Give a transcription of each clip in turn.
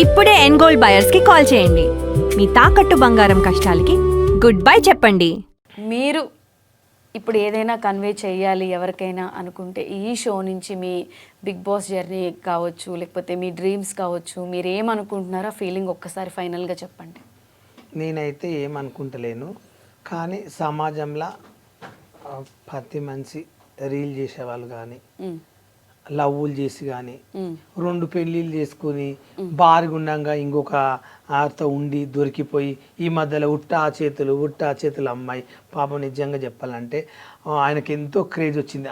ఇప్పుడే ఎన్గోల్డ్ బయర్స్ కి కాల్ చేయండి. మీ తాకట్టు బంగారం కష్టాలకి గుడ్ బై చెప్పండి. మీరు ఇప్పుడు ఏదైనా కన్వే చేయాలి ఎవరికైనా అనుకుంటే ఈ షో నుంచి మీ బిగ్ బాస్ జర్నీ కావచ్చు, లేకపోతే మీ డ్రీమ్స్ కావచ్చు, మీరు ఏమనుకుంటున్నారో ఫీలింగ్ ఒక్కసారి ఫైనల్గా చెప్పండి. నేనైతే ఏమనుకుంటలేను, కానీ సమాజంలో ప్రతి మనిషి రీల్ చేసేవాళ్ళు కానీ లవ్వులు చేసి కానీ 2 పెళ్ళిళ్ళు చేసుకుని బారుగుండంగా ఇంకొక ఆతో ఉండి దొరికిపోయి ఈ మధ్యలో ఉట్టా చేతులు అమ్మాయి పాపం నిజంగా చెప్పాలంటే ఆయనకి ఎంతో క్రేజ్ వచ్చింది.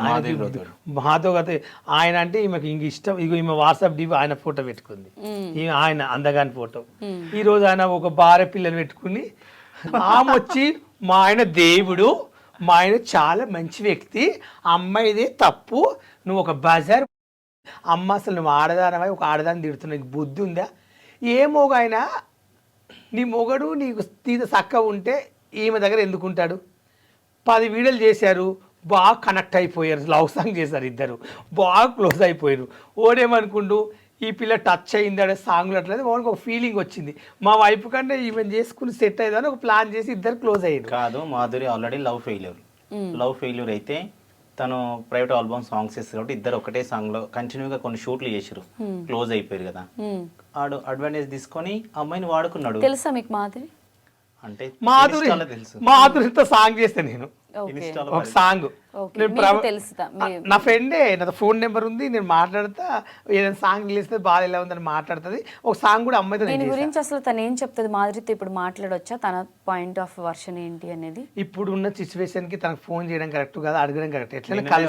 మాతో గత ఆయన అంటే ఈమెకి ఇంక ఇష్టం. ఇగో ఈమె వాట్సాప్ డివి ఆయన ఫోటో పెట్టుకుంది, ఆయన అందగాని ఫోటో. ఈరోజు ఆయన ఒక భార్య పిల్లలు పెట్టుకుని ఆమె వచ్చి మా ఆయన దేవుడు, మా ఆయన చాలా మంచి వ్యక్తి, అమ్మాయిదే తప్పు, నువ్వు ఒక బజార్ అమ్మ, అసలు నువ్వు ఆడదానమై ఒక ఆడదాన్ని తిడుతున్నావు, నీకు బుద్ధి ఉందా? ఏ మొగైనా నీ మొగడు నీకు తీత చక్కగా ఉంటే ఈమె దగ్గర ఎందుకుంటాడు? 10 వీడియోలు చేశారు, బాగా కనెక్ట్ అయిపోయారు, లవ్ సాంగ్ చేశారు, ఇద్దరు బాగా క్లోజ్ అయిపోయారు. ఓడేమనుకుంటూ ఈ పిల్ల టచ్ అయింది అనే సాంగ్లు అట్లేదు వాళ్ళకి ఒక ఫీలింగ్ వచ్చింది. మా వైపు కంటే ఈవెన్ చేసుకుని సెట్ అయ్యేదని ఒక ప్లాన్ చేసి ఇద్దరు క్లోజ్ అయ్యారు. కాదు, మాధురి ఆల్రెడీ లవ్ ఫెయిల్యూర్ అయితే తను ప్రైవేట్ ఆల్బమ్ సాంగ్స్ చేస్తారు కాబట్టి ఇద్దరు ఒకటే సాంగ్ లో కంటిన్యూగా కొన్ని షూట్లు చేసారు, క్లోజ్ అయిపోయారు కదా. ఆడు అడ్వాంటేజ్ తీసుకొని అమ్మాయిని వాడుకున్నాడు. తెలుసా మీకు మాధురి? అంటే మాధురితో సాంగ్ చేస్తే నేను ఒక సాంగ్ నా ఫ్రెండే, నా ఫోన్ నెంబర్ ఉంది, నేను మాట్లాడతా, ఏదైనా సాంగ్ రిలీజ్ బాగా ఎలా ఉందని మాట్లాడుతుంది. ఒక సాంగ్ కూడా అమ్మాయితో దీని గురించి అసలు తను ఏం చెప్తుంది మాధురితో? ఇప్పుడు మాట్లాడొచ్చా తన పాయింట్ ఆఫ్ వర్షన్ ఏంటి అనేది? ఇప్పుడు ఉన్న సిచ్యువేషన్ కి తనకు ఫోన్ చేయడం కరెక్ట్ కాదు, అడగడం కరెక్ట్. ఎట్లా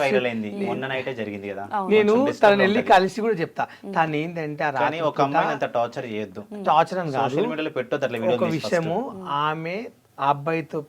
జరిగింది కదా, నేను తనని వెళ్ళి కలిసి కూడా చెప్తా. తను ఏంటంటే ఒక అమ్మాయిని అంత టార్చర్ చేయొద్దు, టార్చర్ అని కాదు, సోషల్ మీడియాలో పెట్టొద్దు. ఒక విషయము, ఆమె ఆ అబ్బాయితో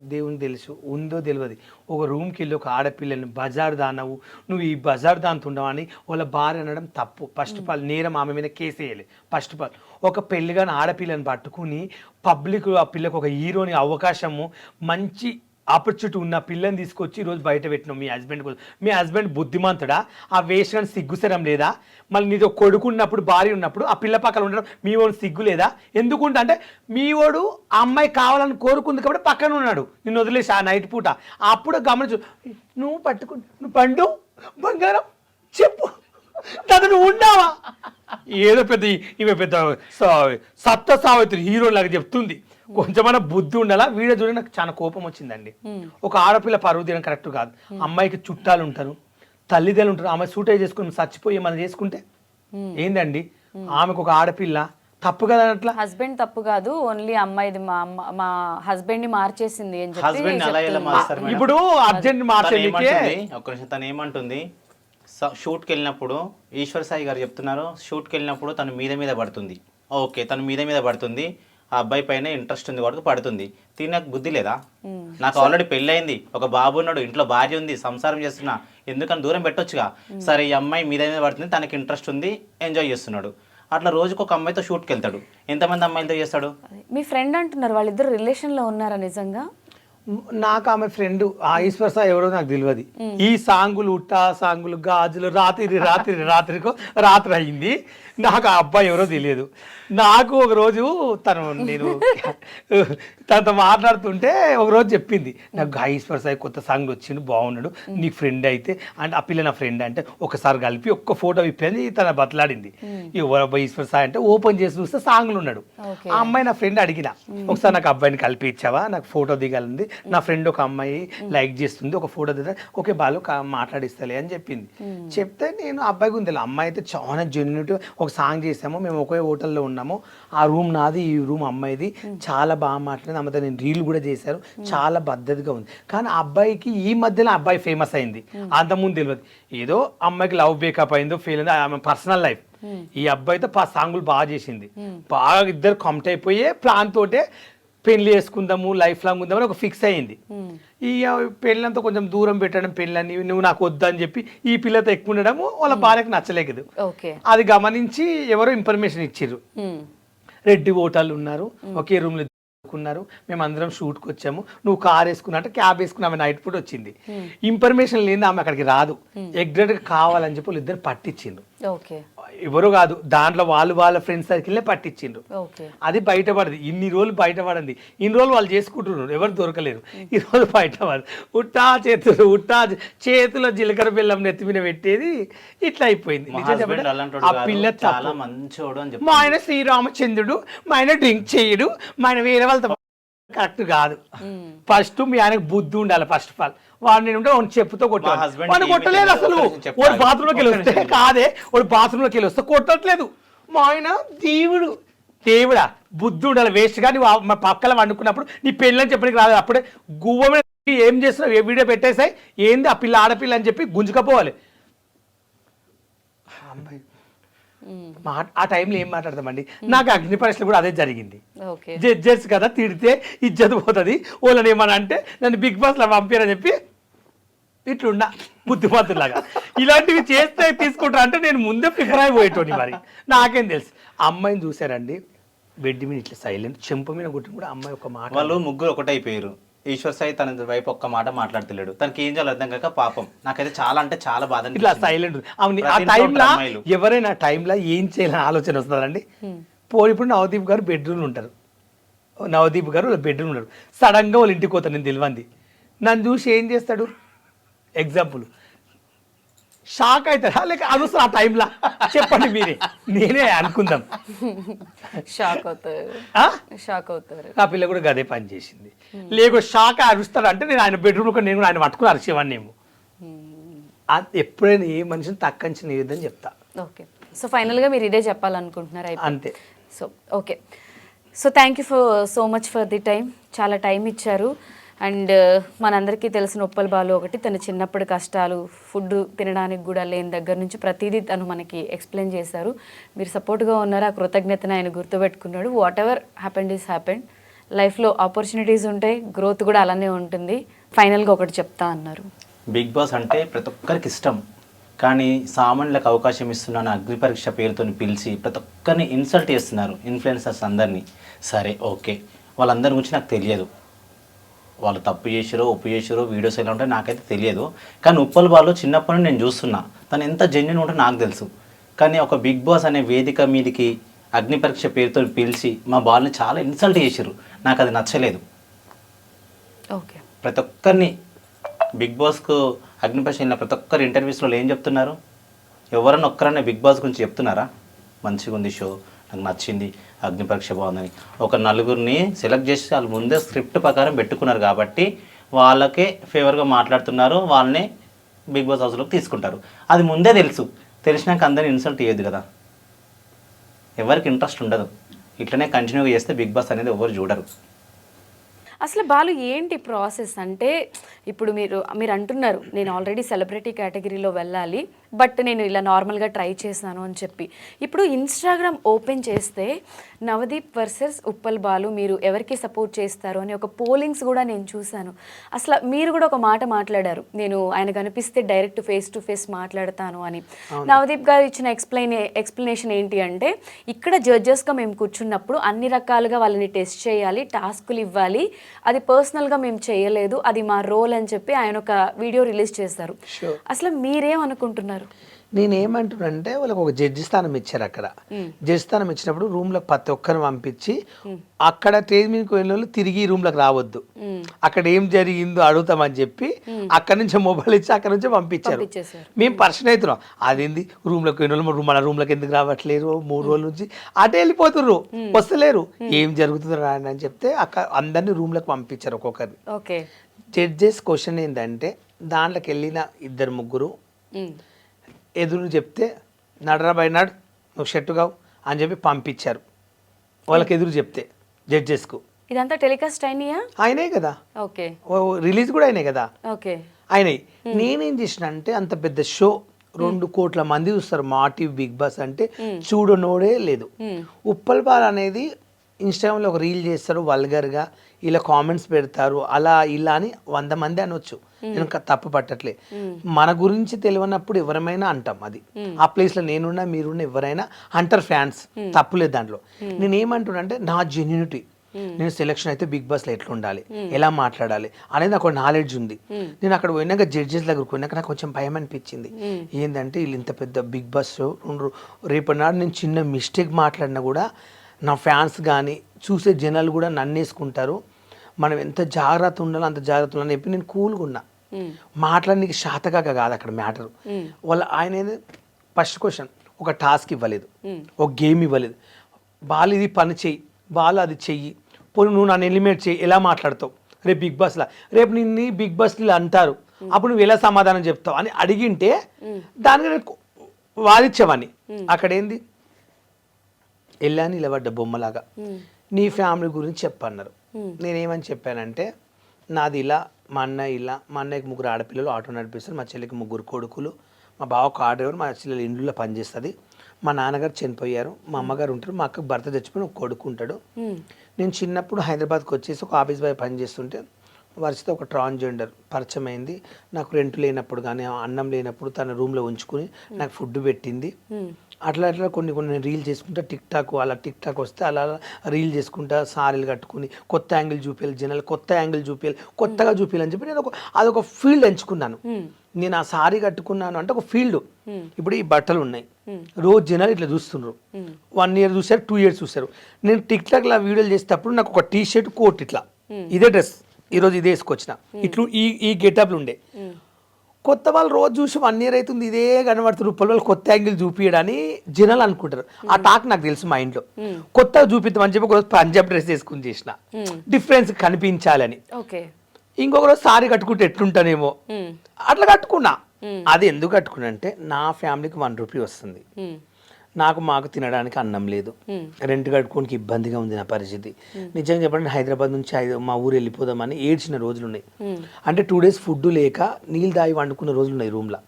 దేవుని తెలుసు ఉందో తెలియదు, ఒక రూమ్కి వెళ్ళి ఒక ఆడపిల్లని బజార్ దానవు, నువ్వు ఈ బజార్ దాంతో ఉండవు అని వాళ్ళ భార్య అనడం తప్పు. ఫస్ట్ ఆఫ్ ఆల్ నేరం ఆమె మీద కేసు వేయాలి. ఫస్ట్ ఆఫ్ ఆల్ ఒక పెళ్ళిగాని ఆడపిల్లని పట్టుకుని పబ్లిక్ ఆ పిల్లకు ఒక హీరోని అవకాశము, మంచి ఆపర్చునిటీ ఉన్న పిల్లని తీసుకొచ్చి ఈరోజు బయట పెట్టినావు మీ హస్బెండ్ కోసం. మీ హస్బెండ్ బుద్ధిమంతుడా? ఆ వేస్ట్ కానీ సిగ్గుసరం లేదా? మళ్ళీ నీతో కొడుకున్నప్పుడు భార్య ఉన్నప్పుడు ఆ పిల్ల పక్కన ఉండడం మీ వాడు సిగ్గు లేదా? ఎందుకుంటా అంటే మీ వాడు ఆ అమ్మాయి కావాలని కోరుకుంది కాబట్టి పక్కన ఉన్నాడు, నిన్ను వదిలేసి ఆ నైట్ పూట. అప్పుడు గమనించు, నువ్వు పట్టుకుని నువ్వు పండు బంగారం చెప్పు దాన్ని నువ్వు ఉండావా? ఏదో పెద్ద ఈమె పెద్ద సత్త సావిత్రి హీరో లాగా చెప్తుంది. కొంచెమైనా బుద్ధి ఉండాలా? వీడియో చూడ నాకు చాలా కోపం వచ్చిందండి. ఒక ఆడపిల్ల పరువు తీయడం కరెక్ట్ కాదు. అమ్మాయికి చుట్టాలు ఉంటారు, తల్లిదండ్రులు ఉంటారు, ఆమె సూటైజ్ చేసుకుని చచ్చిపోయి మనం చేసుకుంటే ఏందండి? ఆమెకు ఒక ఆడపిల్ల తప్పు కదా అట్లా? హస్బెండ్ తప్పు కాదు, ఓన్లీ అమ్మాయిది మా హస్బెండ్ ని మార్చేసింది అని చెప్పి. ఇప్పుడు అర్జెంట్ మార్చేది ఒక నిమిషం. తను ఏమంటుంది, షూట్కి వెళ్ళినప్పుడు ఈశ్వర్ సాయి గారు చెప్తున్నారు, షూట్కి వెళ్ళినప్పుడు తను మీద పడుతుంది. ఓకే, తను మీద పడుతుంది, ఆ అబ్బాయి పైన ఇంట్రెస్ట్ ఉంది కాబట్టి పడుతుంది. నాకు బుద్ధి లేదా? నాకు ఆల్రెడీ పెళ్ళయింది, ఒక బాబు ఉన్నాడు, ఇంట్లో భార్య ఉంది, సంసారం చేస్తున్నా, ఎందుకని దూరం పెట్టొచ్చుగా. సరే, ఈ అమ్మాయి మీద పడుతుంది, తనకి ఇంట్రెస్ట్ ఉంది, ఎంజాయ్ చేస్తున్నాడు. అట్లా రోజుకు ఒక అమ్మాయితో షూట్కి వెళ్తాడు. ఎంతమంది అమ్మాయిలతో చేస్తాడు? మీ ఫ్రెండ్ అంటున్నారు, వాళ్ళిద్దరు రిలేషన్లో ఉన్నారా నిజంగా? నాకు ఆమె ఫ్రెండ్ ఆ ఈశ్వర్ సాయి ఎవరో నాకు తెలియదు. ఈ సాంగులు ఉట్టా సాంగులు గాజులు రాత్రి అయింది. నాకు ఆ అబ్బాయి ఎవరో తెలియదు. నాకు ఒకరోజు నేను తనతో మాట్లాడుతుంటే ఒకరోజు చెప్పింది, నాకు ఈశ్వర్ సాయి కొత్త సాంగ్లు వచ్చిండు, బాగున్నాడు, నీ ఫ్రెండ్ అయితే అంటే ఆ పిల్ల నా ఫ్రెండ్ అంటే ఒకసారి కలిపి ఒక్క ఫోటో ఇప్పని తన బతలాడింది. ఎవరబ్బా ఈశ్వర్ సాయి అంటే ఓపెన్ చేసి చూస్తే సాంగ్లు ఉన్నాడు. ఆ అమ్మాయి నా ఫ్రెండ్ అడిగిన, ఒకసారి నాకు అబ్బాయిని కలిపి ఇచ్చావా, నాకు ఫోటో దిగాలింది, నా ఫ్రెండ్ ఒక అమ్మాయి లైక్ చేస్తుంది, ఒక ఫోటో దిగా, ఓకే బాలు మాట్లాడిస్తలే అని చెప్పింది. చెప్తే నేను అబ్బాయి గురించి అమ్మాయి అయితే చాలా జెన్యూన్, ఒక సాంగ్ చేసాము, మేము ఒకే హోటల్లో ఉన్నాము, ఆ రూమ్ నాది, ఈ రూమ్ అమ్మాయిది, చాలా బాగా మాట్లాడింది, అమ్మతో నేను రీల్ కూడా చేశాను, చాలా పద్ధతిగా ఉంది. కానీ ఆ అబ్బాయికి ఈ మధ్యలో అబ్బాయి ఫేమస్ అయింది, అంతకుముందు తెలియదు. ఏదో అమ్మాయికి లవ్ బ్రేకప్ అయిందో ఫెయిల్ అయిందో ఆమె పర్సనల్ లైఫ్. ఈ అబ్బాయితో సాంగులు బాగా చేసింది, బాగా ఇద్దరు కమిట్ అయిపోయే ప్లాన్ తోటే పెళ్లి చేసుకుందాము, లైఫ్ లాంగ్ ఉందామని ఒక ఫిక్స్ అయింది. ఈ పెళ్ళంతా కొంచెం దూరం పెట్టడం, పెళ్ళని నువ్వు నాకు వద్దని చెప్పి ఈ పిల్లతో ఎక్కువ ఉండడము వాళ్ళ భార్యకు నచ్చలేదు. అది గమనించి ఎవరో ఇన్ఫర్మేషన్ ఇచ్చారు, రెడ్డి హోటల్ ఉన్నారు, ఒకే రూమ్లో ఉన్నారు, మేము అందరం షూట్కి వచ్చాము, నువ్వు కార్ వేసుకున్నా అంటే క్యాబ్ వేసుకుని ఆమె నైట్ పూట వచ్చింది. ఇన్ఫర్మేషన్ లేని ఆమె అక్కడికి రాదు, ఎగ్జాక్ట్గా కావాలని చెప్పి వాళ్ళు ఇద్దరు పట్టించిండ్రు. ఓకే ఎవరు కాదు, దాంట్లో వాళ్ళ ఫ్రెండ్స్ సర్కిల్నే పట్టించిండ్రు. ఓకే అది బయటపడదు. ఇన్ని రోజులు బయటపడింది, ఇన్ని రోజులు వాళ్ళు చేసుకుంటున్నారు, ఎవరు దొరకలేరు. ఈ రోజు బయటపడదు. చేతిలో జీలకర్ర బెల్లం నెత్తి మీద పెట్టేది ఇట్లా అయిపోయింది. మా నిజం husband చెప్పండి, అలాంటోడు ఆ కాదు, పిల్ల చాలా తప్పు. మంచోడు అని మా చెప్తాను. ఆయన శ్రీరామచంద్రుడు, మా ఆయన డ్రింక్ చేయడు, మా ఆయన వేరే వాళ్ళతో కరెక్ట్ కాదు. ఫస్ట్ మీ ఆయనకు బుద్ధి ఉండాలి. ఫస్ట్ ఆఫ్ ఆల్ వాడు నేను ఉంటే వాడిని చెప్పుతో కొట్టాడు, husband వాడిని ఏమీ కొట్టలేదు తెలియదు, అసలు. ఒక నిమిషం చెప్తాను. వాడు బాత్రూంలోకి వెళ్ళి వస్తే కాదే, వాడు బాత్రూంలోకి వెళ్ళి వస్తే కొట్టట్లేదు. మా ఆయన దేవుడా బుద్ధి ఉండాలి. వేస్ట్ గా నువ్వు మా పక్కన వండుకున్నప్పుడు నీ పెళ్ళని చెప్పడానికి రాలేదు. అప్పుడే గువ్వ మీద ఏం చేస్తున్నావు, ఏ వీడియో పెట్టేసాయి, ఏంది ఆ పిల్ల ఆడపిల్ల అని చెప్పి గుంజుకపోవాలి. ఆ టైంలో ఏం మాట్లాడతామండి. నాకు అగ్ని పరీక్షలు కూడా అదే జరిగింది. ఓకే జడ్జెస్ కదా, తిడితే ఇజ్జత్ పోతుంది, వాళ్ళని ఏమన్నా అంటే నన్ను బిగ్ బాస్ లో పంపారని చెప్పి ఇట్లున్నా బుద్ధిమంతులాగా. ఇలాంటివి చేస్తే తీసుకుంటా అంటే నేను ముందే ప్రిపేర్ అయిపోయేటోని. మరి నాకేం తెలుసు. అమ్మాయిని చూసారండి, బెడ్ మీద ఇట్లా సైలెంట్, చెంప మీద కొట్టి కూడా అమ్మాయి ఒక మాట. వాళ్ళు ముగ్గురు ఒకటైపోయారు. ఈశ్వర్ సాయి తన వైపు ఒక్క మాట మాట్లాడతలేడు. తనకి ఏం చేయాలి అర్థం కాక పాపం నాకైతే చాలా అంటే చాలా బాధ ఇట్లా అనిపించింది. సైలెంట్. అవును, ఆ ప్రతి ఇంట్లో టైంలో ఉంటారు అమ్మాయిలు. ఎవరైనా ఆ టైంలో ఏం చేయాలని ఆలోచన వస్తుందండి. ఇప్పుడు నవదీప్ గారు బెడ్రూమ్ ఉంటారు, నవదీప్ గారు వాళ్ళ బెడ్రూమ్ ఉంటారు. సడన్గా వాళ్ళ ఇంటికి పోతాను, నేను తెలియంది. నన్ను చూసి ఏం చేస్తాడు, ఎగ్జాంపుల్ షాక్ అవుతారా లేక అదుస్తారు ఆ టైంలో? చెప్పండి మీరే, నేనే అనుకుందాం. షాక్ అవుతారు, ఆ? షాక్ అవుతారు. నా పిల్ల కూడా గదే పని చేసింది. లేక షాక్ అరుస్తాడు అంటే నేను ఆయన బెడ్రూమ్లో నేను కూడా ఆయన పట్టుకుని అరిచేవాడిని ఏమో. ఎప్పుడైనా ఏ మనిషిని తక్కంచిన ఏదని చెప్తా. ఓకే, సో ఫైనల్గా మీరు ఇదే చెప్పాలనుకుంటున్నారు అయితే? అంతే. So okay, so thank you so much for the time. చాలా టైం ఇచ్చారు. అండ్ మనందరికీ తెలిసిన ఉప్పల్ బాలు ఒకటి, తన చిన్నప్పటి కష్టాలు, ఫుడ్ తినడానికి కూడా లేని దగ్గర నుంచి ప్రతిదీ తను మనకి ఎక్స్ప్లెయిన్ చేశారు. మీరు సపోర్ట్గా ఉన్నారు, ఆ కృతజ్ఞతను ఆయన గుర్తుపెట్టుకున్నాడు. Whatever happened is happened. లైఫ్లో ఆపర్చునిటీస్ ఉంటాయి, గ్రోత్ కూడా అలానే ఉంటుంది. ఫైనల్గా ఒకటి చెప్తా అన్నారు. బిగ్ బాస్ అంటే ప్రతి ఒక్కరికి ఇష్టం, కానీ సామాన్యులకు అవకాశం ఇస్తున్నాను అగ్ని పరీక్ష పేరుతో పిలిచి ప్రతి ఒక్కరిని ఇన్సల్ట్ చేస్తున్నారు, ఇన్ఫ్లుయెన్సర్స్ అందరినీ. సరే ఓకే, వాళ్ళందరి గురించి నాకు తెలియదు, వాళ్ళు తప్పు చేసారో ఒప్పు చేసారో వీడియోస్ ఎలా ఉంటాయో నాకైతే తెలియదు. కానీ ఉప్పల్ బాలు చిన్నప్పటి నుండి నేను చూస్తున్నా, తను ఎంత జెన్యున్ ఉంటుందో నాకు తెలుసు. కానీ ఒక బిగ్ బాస్ అనే వేదిక మీదకి అగ్ని పరీక్ష పేరుతో పిలిచి మా బాల్ని చాలా ఇన్సల్ట్ చేసారు, నాకు అది నచ్చలేదు. ఓకే, ప్రతి ఒక్కరిని బిగ్ బాస్కు అగ్ని పరీక్ష వెళ్ళిన ప్రతి ఒక్కరు ఇంటర్వ్యూస్లో ఏం చెప్తున్నారు, ఎవరన్నా ఒక్కరన్నా బిగ్ బాస్ గురించి చెప్తున్నారా మంచిగా ఉంది షో, నాకు నచ్చింది, అగ్ని పరీక్ష బాగుందని? ఒక నలుగురిని సెలెక్ట్ చేసి వాళ్ళు ముందే స్క్రిప్ట్ ప్రకారం పెట్టుకున్నారు కాబట్టి వాళ్ళకే ఫేవర్గా మాట్లాడుతున్నారు, వాళ్ళని బిగ్ బాస్ హౌస్లోకి తీసుకుంటారు. అది ముందే తెలుసు, తెలిసినాక అందరిని ఇన్సల్ట్ చేయొద్దు కదా. ఎవరికి ఇంట్రెస్ట్ ఉండదు, ఇట్లనే కంటిన్యూగా చేస్తే బిగ్ బాస్ అనేది ఎవరు చూడరు. అసలు బాలు ఏంటి ప్రాసెస్ అంటే, ఇప్పుడు మీరు అంటున్నారు నేను ఆల్రెడీ సెలబ్రిటీ కేటగిరీలో వెళ్ళాలి, బట్ నేను ఇలా నార్మల్గా ట్రై చేశాను అని చెప్పి. ఇప్పుడు ఇన్స్టాగ్రామ్ ఓపెన్ చేస్తే నవదీప్ వర్సెస్ ఉప్పల్ బాలు, మీరు ఎవరికి సపోర్ట్ చేస్తారు అని ఒక పోలింగ్స్ కూడా నేను చూశాను. అసలు మీరు కూడా ఒక మాట మాట్లాడారు, నేను ఆయన కనిపిస్తే డైరెక్ట్ ఫేస్ టు ఫేస్ మాట్లాడతాను అని. నవదీప్ గారు ఇచ్చిన ఎక్స్ప్లెనేషన్ ఏంటి అంటే, ఇక్కడ జడ్జెస్గా మేము కూర్చున్నప్పుడు అన్ని రకాలుగా వాళ్ళని టెస్ట్ చేయాలి, టాస్కులు ఇవ్వాలి, అది పర్సనల్గా మేము చేయలేదు, అది మా రోల్ అని చెప్పి ఆయన ఒక వీడియో రిలీజ్ చేశారు. అసలు మీరేమనుకుంటున్నారు? నేనేమంటున్నానంటే వాళ్ళకి ఒక జడ్జి స్థానం ఇచ్చారు. అక్కడ జడ్జి స్థానం ఇచ్చినప్పుడు రూమ్లో ప్రతి ఒక్కరిని పంపించి అక్కడ స్టేజ్ మీదకి వెళ్ళిన వాళ్ళు తిరిగి రూమ్లోకి రావద్దు, అక్కడ ఏం జరిగిందో అడుగుతామని చెప్పి అక్కడి నుంచి మొబైల్ ఇచ్చి అక్కడ నుంచి పంపించారు. మేము పర్సన్ అవుతున్నాం, అదేంది రూమ్లోకి వెళ్ళిన వాళ్ళు మన రూమ్లోకి ఎందుకు రావట్లేరు, 3 రోజుల నుంచి అటే వెళ్ళిపోతుర్రు, వస్తలేరు, ఏం జరుగుతుందో రాని అని చెప్తే అక్కడ అందరినీ రూమ్లోకి పంపించారు ఒక్కొక్కరిని. ఓకే, జడ్జెస్ క్వశ్చన్ ఏంటంటే దాంట్లోకి వెళ్ళిన 2-3 ఎదురు చెప్తే నడరా బై నడ్ నువ్వు షెట్టుగావు అని చెప్పి పంపించారు వాళ్ళకి ఎదురు చెప్తే జడ్జెస్కు. ఇదంతా టెలికాస్ట్ అయినాయా? ఆయనే కదా, ఓకే, రిలీజ్ కూడా అయినాయి కదా, ఓకే అయినాయి. నేనేం చేసిన అంటే అంత పెద్ద షో 2 కోట్ల మంది చూస్తారు మా టీవీ బిగ్ బాస్ అంటే, చూడనోడే లేదు. ఉప్పల్ బాల్ అనేది ఇన్స్టాగ్రామ్లో ఒక రీల్ చేస్తారు వల్గర్గా, ఇలా కామెంట్స్ పెడతారు, అలా ఇలా అని 100 మంది అనొచ్చు, నేను తప్పు పట్టట్లే. మన గురించి తెలియనప్పుడు ఎవరమైనా అంటాం, అది ఆ ప్లేస్లో నేనున్నా మీరున్న ఎవరైనా అంటారు ఫ్యాన్స్, తప్పులేదు దాంట్లో. నేనేమంటున్నా అంటే నా జెన్యూనిటీ, నేను సెలెక్షన్ అయితే బిగ్ బాస్లో ఎట్లా ఉండాలి, ఎలా మాట్లాడాలి అనేది నాకు నాలెడ్జ్ ఉంది. నేను అక్కడ పోయినాక జడ్జెస్ దగ్గరకు పోయినాక నాకు కొంచెం భయం అనిపించింది. ఏంటంటే వీళ్ళు ఇంత పెద్ద బిగ్ బాస్ షో, రేపటి నాడు నేను చిన్న మిస్టేక్ మాట్లాడినా కూడా నా ఫ్యాన్స్ కానీ చూసే జనాలు కూడా నన్ను వేసుకుంటారు, మనం ఎంత జాగ్రత్త ఉండాలో అంత జాగ్రత్త ఉండాలని చెప్పి నేను కూల్గా ఉన్నా. మాట్లాడడానికి శాతకాక కాదు అక్కడ మ్యాటర్. వాళ్ళ ఆయన ఫస్ట్ క్వశ్చన్ ఒక టాస్క్ ఇవ్వలేదు, ఒక గేమ్ ఇవ్వలేదు, వాళ్ళు ఇది పని చెయ్యి, వాళ్ళు అది చెయ్యి, పోనీ నువ్వు నన్ను ఎలిమినేట్ చేయి, ఎలా మాట్లాడతావు రేపు బిగ్ బాస్లో, రేపు నిన్ను బిగ్ బాస్లో అంటారు, అప్పుడు నువ్వు ఎలా సమాధానం చెప్తావు అని అడిగింటే దానికి నేను వాదించేవాడిని. అక్కడ ఏంది వెళ్ళాను నిలబడ్డ బొమ్మలాగా, నీ ఫ్యామిలీ గురించి చెప్పన్నారు. నేనేమని చెప్పానంటే నాది ఇలా, మా అన్నయ్య ఇలా, మా అన్నయ్యకి 3 ఆడపిల్లలు ఆటో నడిపిస్తారు, మా చెల్లికి 3 కొడుకులు, మా బావ కార్ డ్రైవర్, మా చెల్లెలు ఇండ్లలో పనిచేస్తుంది, మా నాన్నగారు చనిపోయారు, మా అమ్మగారు ఉంటారు, మా అక్కకు భర్త చచ్చిపోయిన ఒక కొడుకు ఉంటాడు. నేను చిన్నప్పుడు హైదరాబాద్కి వచ్చేసి ఒక ఆఫీస్ బాయ్ పని చేస్తుంటే వరుసతో ఒక ట్రాన్స్జెండర్ పరిచయం అయింది. నాకు రెంట్ లేనప్పుడు కానీ అన్నం లేనప్పుడు తన రూమ్లో ఉంచుకుని నాకు ఫుడ్ పెట్టింది. అట్లా అట్లా కొన్ని నేను రీల్ చేసుకుంటా, టిక్ టాక్ వస్తే అలా రీల్ చేసుకుంటా, సారీలు కట్టుకుని కొత్త యాంగిల్ చూపించాలి, జనాలు కొత్త యాంగిల్ చూపించాలి, కొత్తగా చూపించాలని చెప్పి నేను అదొక ఫీల్డ్ ఎంచుకున్నాను. నేను ఆ సారీ కట్టుకున్నాను అంటే ఒక ఫీల్డ్. ఇప్పుడు ఈ బట్టలు ఉన్నాయి, రోజు జనాలు ఇట్లా చూస్తున్నారు, 1 year చూసారు, 2 years చూసారు. నేను టిక్ టాక్లో వీడియోలు చేసేటప్పుడు నాకు ఒక టీ షర్ట్ కోట్ ఇట్లా ఇదే డ్రెస్ ఈరోజు ఇదే వేసుకొచ్చిన, ఇట్లు ఈ గెటప్లు ఉండే. కొత్త వాళ్ళు రోజు చూసి 1 year అవుతుంది ఇదే కనబడుతున్నారు, వాళ్ళు కొత్త యాంగిల్ చూపించడని జనాలు అనుకుంటారు. ఆ టాక్ నాకు తెలుసు మైండ్లో. కొత్తగా చూపిద్దామని చెప్పి ఒకరోజు పంజాబ్ డ్రెస్ వేసుకుని చేసిన, డిఫరెన్స్ కనిపించాలని. ఇంకొక రోజు సారీ కట్టుకుంటే ఎట్లుంటానేమో అట్లా కట్టుకున్నా. అది ఎందుకు కట్టుకున్నా అంటే నా ఫ్యామిలీకి 1 రూపీ వస్తుంది, మాకు తినడానికి అన్నం లేదు, రెంట్ కట్టుకోనికి ఇబ్బందిగా ఉంది నా పరిస్థితి. నిజంగా చెప్పండి హైదరాబాద్ నుంచి మా ఊరు వెళ్ళిపోదామని ఏడ్చిన రోజులు ఉన్నాయి. అంటే 2 days ఫుడ్ లేక నీళ్ళు తాగి వండుకున్న రోజులు ఉన్నాయి రూమ్లో.